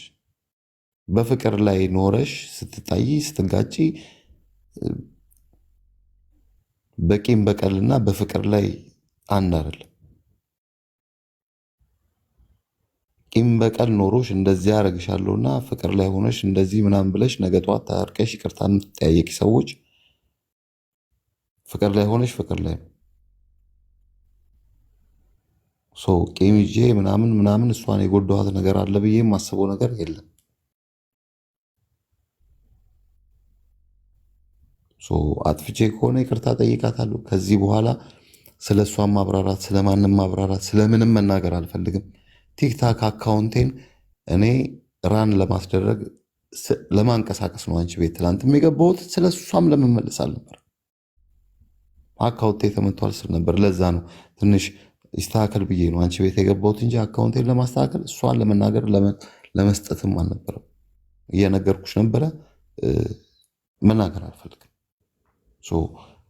በፍቅር ላይ ኖረሽ ስትጣይ ስትጋጪ በቂም በቀልና በፍቅር ላይ አንድ አይደለም። ቂም በቀል ኖሮሽ እንደዚህ አረግሻለሁና ፍቅር ላይ ሆነሽ እንደዚህ ምናምን ብለሽ ነገ ጧት ታርቀሽ ይቅርታ የምትጠያየቂ ሰዎች ፍቅር ላይ ሆነሽ ፍቅር ላይ ነው። ቂም ይዤ ምናምን እሷን የጎዳኋት ነገር አለ ብዬ የማስበው ነገር የለም። አጥፍቼ ከሆነ ይቅርታ ጠይቃታለሁ። ከዚህ በኋላ ስለ እሷን ማብራራት፣ ስለማንም ማብራራት፣ ስለምንም መናገር አልፈልግም። ቲክታክ አካውንቴን እኔ ራን ለማስደረግ ለማንቀሳቀስ ነው አንቺ ቤት ትላንት የገባሁት። ስለ እሷም ለመመለስ አልነበር። አካውንቴ ተመቷል ስል ነበር። ለዛ ነው ትንሽ ይስተካከል ብዬ ነው አንቺ ቤት የገባሁት እንጂ አካውንቴን ለማስተካከል እሷን ለመናገር ለመስጠትም አልነበረም። እየነገርኩሽ ነበረ፣ መናገር አልፈልግም።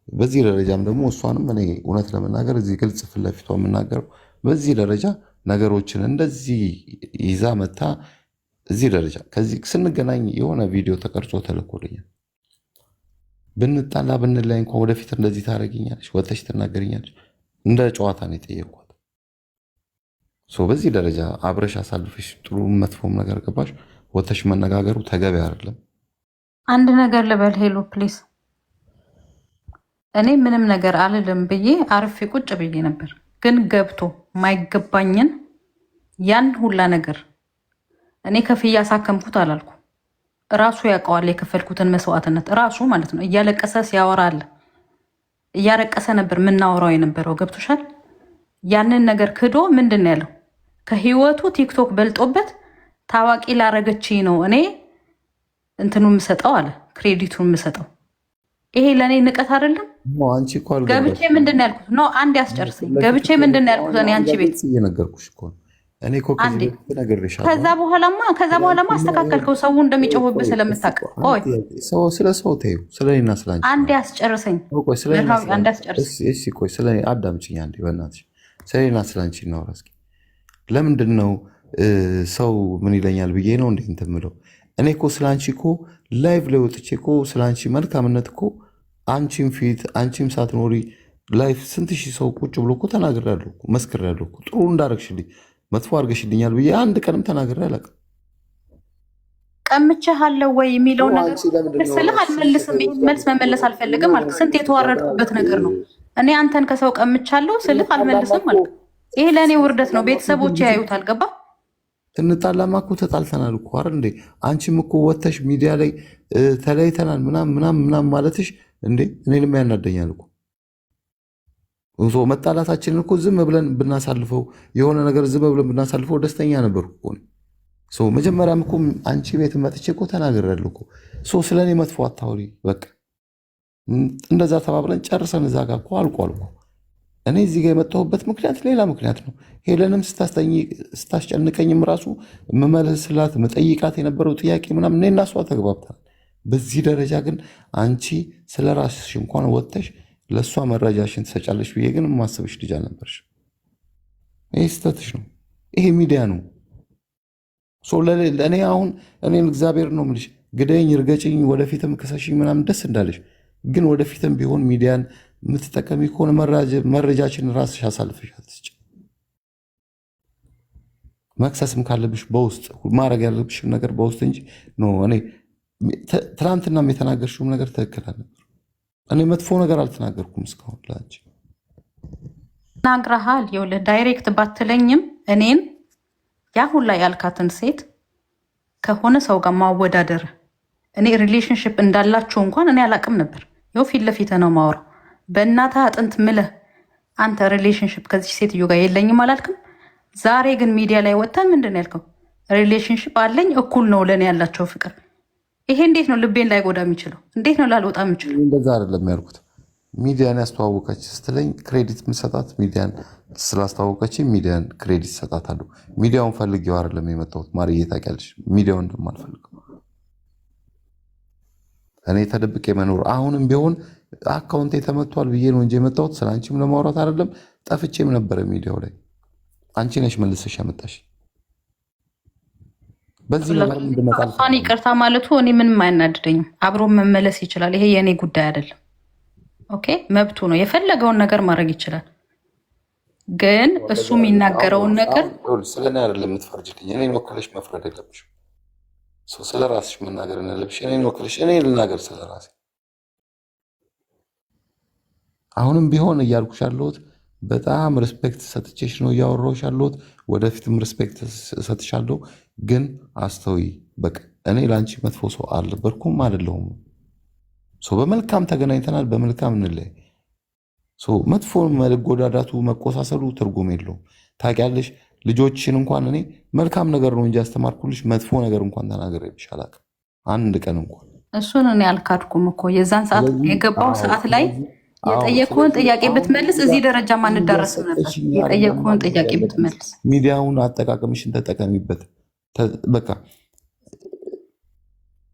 በዚህ ደረጃም ደግሞ እሷንም እኔ እውነት ለመናገር እዚህ ግልጽ ፊት ለፊቷ የምናገረው በዚህ ደረጃ ነገሮችን እንደዚህ ይዛ መታ እዚህ ደረጃ ከዚህ ስንገናኝ የሆነ ቪዲዮ ተቀርጾ ተልኮልኛል። ብንጣላ ብንላይ እንኳን ወደፊት እንደዚህ ታደርጊኛለሽ፣ ወጥተሽ ትናገሪኛለሽ። እንደ ጨዋታ ነው የጠየኳት። በዚህ ደረጃ አብረሽ አሳልፈሽ ጥሩ መጥፎም ነገር ገባሽ ወጥተሽ መነጋገሩ ተገቢ አይደለም።
አንድ ነገር ልበል ሄሎ ፕሊዝ። እኔ ምንም ነገር አልልም ብዬ አርፌ ቁጭ ብዬ ነበር፣ ግን ገብቶ ማይገባኝን ያን ሁላ ነገር እኔ ከፍዬ አሳከምኩት አላልኩ። ራሱ ያውቀዋል የከፈልኩትን መስዋዕትነት ራሱ ማለት ነው። እያለቀሰ ሲያወራ አለ እያረቀሰ ነበር የምናወራው የነበረው ገብቶሻል። ያንን ነገር ክዶ ምንድን ያለው ከህይወቱ ቲክቶክ በልጦበት ታዋቂ ላረገች ነው እኔ እንትኑ የምሰጠው አለ ክሬዲቱን የምሰጠው። ይሄ ለእኔ ንቀት አይደለም። ገብቼ ምንድን ያልኩት ነው? አንድ ያስጨርሰኝ። ገብቼ ምንድን ያልኩት እኔ አንቺ ቤት
እየነገርኩሽ እኮ
ከዛ በኋላማ አስተካከልከው። ሰው እንደሚጮህብህ ስለምታውቅ
ስለ ሰው ተይው፣ ስለኔና ስለአንቺ
አንድ ያስጨርሰኝ።
ስለኔ አዳምጪኝ አንዴ በእናትሽ። ስለኔና ስለአንቺ እናውራ እስኪ። ለምንድን ነው ሰው ምን ይለኛል ብዬ ነው እንዴ እንትን የምለው? እኔ እኮ ስለአንቺ እኮ ላይቭ ላይ ወጥቼ እኮ ስለአንቺ መልካምነት እኮ አንቺም ፊት አንቺም ሳትኖሪ ላይፍ ስንት ሺህ ሰው ቁጭ ብሎ እኮ ተናግሬያለሁ፣ መስክሬያለሁ። ጥሩ እንዳረግሽልኝ መጥፎ አድርገሽልኛል ብዬ አንድ ቀንም ተናግሬ አላውቅም።
ቀምቼሃለሁ ወይ የሚለው ነገር ስልህ አልመልስም። መልስ መመለስ አልፈልግም አልክ። ስንት የተዋረድኩበት ነገር ነው። እኔ አንተን ከሰው ቀምቻለሁ ስልህ አልመልስም አልክ። ይሄ ለእኔ ውርደት ነው። ቤተሰቦች ያዩት አልገባ።
ስንጣላማ እኮ ተጣልተናል እኮ አይደል እንዴ? አንቺም እኮ ወተሽ ሚዲያ ላይ ተለያይተናል ምናምን ማለትሽ እንዴ እኔንም ያናደኛል እኮ። መጣላታችንን እኮ ዝም ብለን ብናሳልፈው የሆነ ነገር ዝም ብለን ብናሳልፈው ደስተኛ ነበርኩ እኮ። መጀመሪያም እኮ አንቺ ቤት መጥቼ እኮ ተናግሬያለሁ እኮ። ስለኔ መጥፎ አታውሪ በቃ። እንደዛ ተባብለን ጨርሰን እዛ ጋር እኮ አልቋል እኮ። እኔ እዚህ ጋር የመጣሁበት ምክንያት ሌላ ምክንያት ነው። ሄለንም ስታስጨንቀኝም ራሱ መመለስላት መጠይቃት የነበረው ጥያቄ ምናምን እኔ እና እሷ ተግባብታል። በዚህ ደረጃ ግን አንቺ ስለ ራስሽ እንኳን ወጥተሽ ለእሷ መረጃሽን ትሰጫለሽ ብዬ ግን የማስብሽ ልጅ አልነበርሽ። ይህ ስህተትሽ ነው። ይሄ ሚዲያ ነው። ለእኔ አሁን እኔን እግዚአብሔር ነው የምልሽ፣ ግደኝ፣ እርገጭኝ፣ ወደፊትም ክሰሽኝ ምናምን ደስ እንዳለሽ፣ ግን ወደፊትም ቢሆን ሚዲያን የምትጠቀሚ ከሆነ መረጃችን ራስሽ አሳልፈሽ አትስጭ። መክሰስም ካለብሽ በውስጥ ማድረግ ያለብሽም ነገር በውስጥ እንጂ እኔ ትናንትናም የተናገርሽውም ነገር ትክክል አልነበር። እኔ መጥፎ ነገር አልተናገርኩም እስካሁን ለአንቺ።
ናግረሃል። ይኸውልህ ዳይሬክት ባትለኝም እኔን ያ ሁላ ያልካትን ሴት ከሆነ ሰው ጋር ማወዳደር እኔ ሪሌሽንሽፕ እንዳላችሁ እንኳን እኔ አላቅም ነበር። ይኸው ፊት ለፊት ነው ማወራው። በእናትህ አጥንት ምለህ አንተ ሪሌሽንሽፕ ከዚህ ሴትዮ ጋር የለኝም አላልክም? ዛሬ ግን ሚዲያ ላይ ወጥተህ ምንድን ያልከው? ሪሌሽንሽፕ አለኝ፣ እኩል ነው ለእኔ ያላቸው ፍቅር። ይሄ እንዴት ነው ልቤን ላይጎዳ የሚችለው? እንዴት ነው ላልወጣ የምችለው?
እንደዛ አይደለም ያልኩት። ሚዲያን ያስተዋወቀች ስትለኝ ክሬዲት ምሰጣት ሚዲያን ስላስተዋወቀች ሚዲያን ክሬዲት ሰጣታለሁ። ሚዲያውን ፈልጌው አይደለም የመጣሁት ማርዬ፣ ታውቂያለሽ ሚዲያውን እንደማልፈልገው እኔ ተደብቄ መኖር። አሁንም ቢሆን አካውንቴ ተመቷል ብዬ ነው እንጂ የመጣሁት ስለ አንቺም ለማውራት አይደለም። ጠፍቼም ነበረ ሚዲያው ላይ። አንቺ ነሽ መልሰሽ ያመጣሽ። በዚህ ነገር
እሷን ይቅርታ ማለቱ እኔ ምንም አያናድደኝም። አብሮ መመለስ ይችላል። ይሄ የእኔ ጉዳይ አይደለም። ኦኬ መብቱ ነው። የፈለገውን ነገር ማድረግ ይችላል። ግን እሱ የሚናገረውን ነገር
ስለኔ አይደለም የምትፈርጅልኝ። እኔን ወክለሽ መፍረድ የለብሽም። ስለ ራስሽ መናገር ያለብሽ እኔን ወክለሽ። እኔ ልናገር ስለ ራሴ። አሁንም ቢሆን እያልኩሽ ያለሁት በጣም ሪስፔክት ሰጥቼሽ ነው እያወራሁሽ ያለሁት። ወደፊትም ሪስፔክት ሰጥሻለሁ። ግን አስተውይ። በቃ እኔ ለአንቺ መጥፎ ሰው አልነበርኩም አይደለሁም። በመልካም ተገናኝተናል፣ በመልካም እንለይ። መጥፎ መጎዳዳቱ መቆሳሰሉ ትርጉም የለውም። ታውቂያለሽ፣ ልጆችሽን እንኳን እኔ መልካም ነገር ነው እንጂ ያስተማርኩልሽ መጥፎ ነገር እንኳን ተናግሬብሽ አላውቅም። አንድ ቀን እንኳን
እሱን እኔ አልካድኩም እኮ የዛን ሰዓት የገባው ሰዓት ላይ የጠየቁህን ጥያቄ ብትመልስ እዚህ ደረጃ ማንዳረስም ነበር። የጠየቁህን ጥያቄ ብትመልስ
ሚዲያውን አጠቃቀምሽን ተጠቀሚበት። በቃ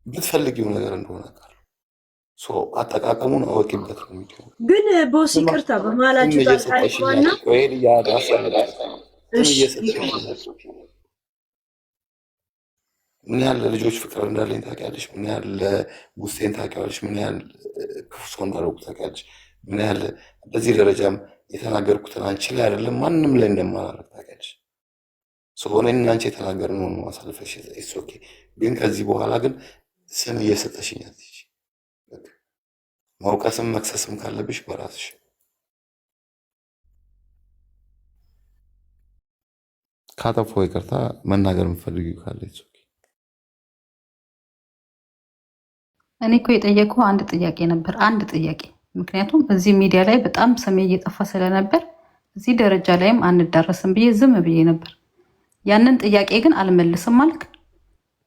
ብትፈልጊው ነገር እንደሆነ አጠቃቀሙን አወቂበት። ሚዲያው
ግን ቦስ ይቅርታ በመሀላችሁ ጣልቃይዋና
ምን ያህል ለልጆች ፍቅር እንዳለኝ ታውቂያለሽ። ምን ያህል ለጉስቴን ታውቂያለሽ። ምን ያህል ክፉ ሰው እንዳደረጉ ታውቂያለሽ። ምን ያህል በዚህ ደረጃም የተናገርኩትን አንቺ ላይ አይደለም ማንም ላይ እንደማላረግ ታውቂያለሽ። እኔና አንቺ የተናገርነውን ነው አሳልፈሽ ኦኬ። ግን ከዚህ በኋላ ግን ስም እየሰጠሽኝ አትሂጂ። መውቀስም መክሰስም ካለብሽ በራስሽ። ካጠፋሁ ይቅርታ መናገር የምትፈልጊው ካለ
እኔ እኮ የጠየኩህ አንድ ጥያቄ ነበር፣ አንድ ጥያቄ። ምክንያቱም እዚህ ሚዲያ ላይ በጣም ስሜ እየጠፋ ስለነበር እዚህ ደረጃ ላይም አንዳረስም ብዬ ዝም ብዬ ነበር። ያንን ጥያቄ ግን አልመልስም አልክ።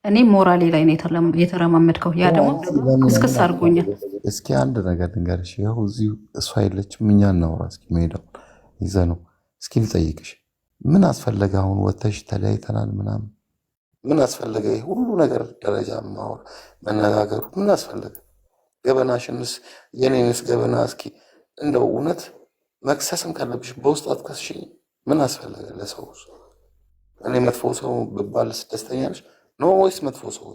እኔ ሞራሌ ላይ ነው የተረማመድከው። ያ ደግሞ ክስክስ አድርጎኛል።
እስኪ አንድ ነገር ልንገርሽ። ይኸው እዚሁ እሷ የለችም፣ እኛ እናውራ እስኪ። መሄዳው ይዘህ ነው። እስኪ ልጠይቅሽ፣ ምን አስፈለገ አሁን ወተሽ ተለያይተናል ምናምን ምን አስፈለገ? ሁሉ ነገር ደረጃ ማወር መነጋገሩ ምን አስፈለገ? ገበናሽንስ የኔንስ ገበና እስኪ እንደው እውነት መክሰስም ካለብሽ በውስጥ አትከስሽ። ምን አስፈለገ? ለሰው እኔ መጥፎ ሰው ብባልስ ደስተኛ ነሽ ኖ ወይስ መጥፎ ሰው?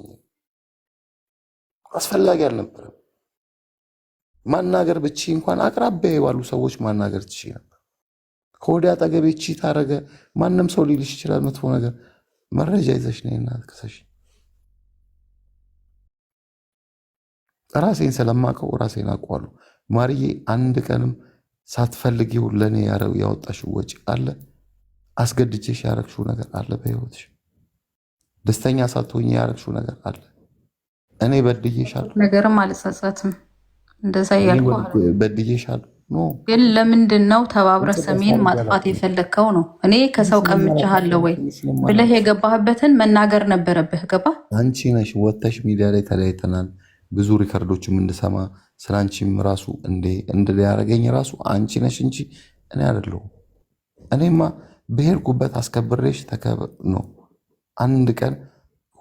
አስፈላጊ አልነበረም። ማናገር ብቻ እንኳን አቅራቢያ ባሉ ሰዎች ማናገር ትችይ ነበር። ከወዲያ አጠገቤ ቺ ታረገ ማንም ሰው ሊልሽ ይችላል መጥፎ ነገር። መረጃ ይዘሽ ነይና አትከሰሽ። ራሴን ስለማውቀው ራሴን አውቀዋለሁ። ማርዬ አንድ ቀንም ሳትፈልጊው ለእኔ ያወጣሽው ወጪ አለ? አስገድጄሽ ያረግሽው ነገር አለ? በህይወትሽ ደስተኛ ሳትሆኝ ያረግሽው ነገር አለ? እኔ በድዬሻለሁ?
ነገርም አልጸጸትም። እንደዛ ያልኩ
በድዬሻለሁ።
ግን ለምንድን ነው ተባብረህ ስሜን ማጥፋት የፈለግከው ነው? እኔ ከሰው ቀምቼሃለሁ ወይ ብለህ የገባህበትን መናገር ነበረብህ። ገባ?
አንቺ ነሽ ወተሽ ሚዲያ ላይ ተለያይተናል ብዙ ሪከርዶችም እንድሰማ ስለ አንቺም ራሱ እንድያረገኝ ራሱ አንቺ ነሽ እንጂ እኔ አይደለሁም። እኔማ ብሄድኩበት አስከብሬሽ ነው። አንድ ቀን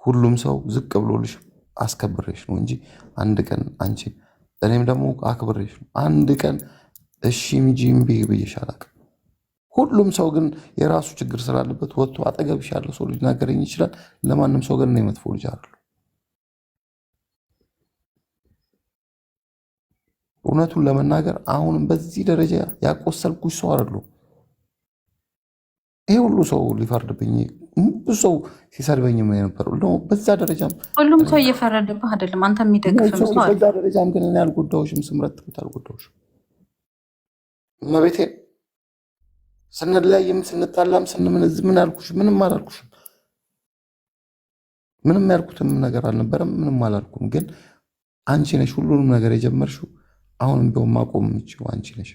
ሁሉም ሰው ዝቅ ብሎልሽ አስከብሬሽ ነው እንጂ አንድ ቀን አንቺ እኔም ደግሞ አክብሬሽ ነው። አንድ ቀን እሺ እንጂ እምቢ ብዬሽ አላውቅም። ሁሉም ሰው ግን የራሱ ችግር ስላለበት ወጥቶ አጠገብሽ ያለው ሰው ሊናገረኝ ይችላል። ለማንም ሰው ግን እኔ መጥፎ ልጅ አይደለሁ። እውነቱን ለመናገር አሁንም በዚህ ደረጃ ያቆሰልኩሽ ሰው አይደለሁ። ይሄ ሁሉ ሰው ሊፈርድብኝ ብዙ ሰው ሲሰድበኝም የነበረው በዛ ደረጃም
ሁሉም ሰው እየፈረደብህ አይደለም። አንተ የሚደግፍም ሰው
በዛ ደረጃም ግን እኔ አልጎዳሁሽም። ስምረት አልጎዳሁሽም። እመቤቴ ስንለያይም ስንጣላም ስንምንዝ ምን አልኩሽ? ምንም አላልኩሽም። ምንም ያልኩትም ነገር አልነበረም። ምንም አላልኩም። ግን አንቺ ነሽ ሁሉንም ነገር የጀመርሽው። አሁንም ቢሆን ማቆም የምችይው አንቺ ነሽ።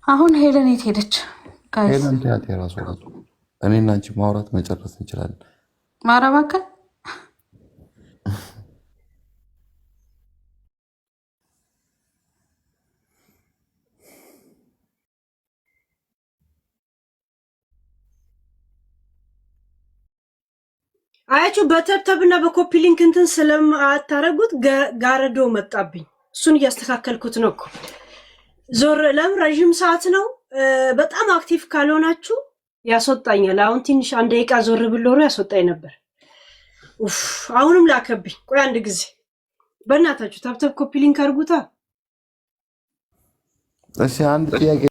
አሁን ሄለን የት ሄደች?
ሄለን ትያት የራሱ እኔና አንቺ ማውራት መጨረስ እንችላለን።
ማረባከል
አያችሁ በተብተብና በኮፒ ሊንክ እንትን ስለማታረጉት ጋረዶ መጣብኝ። እሱን እያስተካከልኩት ነው እኮ ዞር ለም ረጅም ሰዓት ነው። በጣም አክቲቭ ካልሆናችሁ ያስወጣኛል። አሁን ትንሽ አንድ ደቂቃ ዞር ብሎሩ ያስወጣኝ ነበር። አሁንም ላከብኝ። ቆይ አንድ ጊዜ በእናታችሁ ተብተብ ኮፒ ሊንክ አርጉታ።
እሺ አንድ ጥያቄ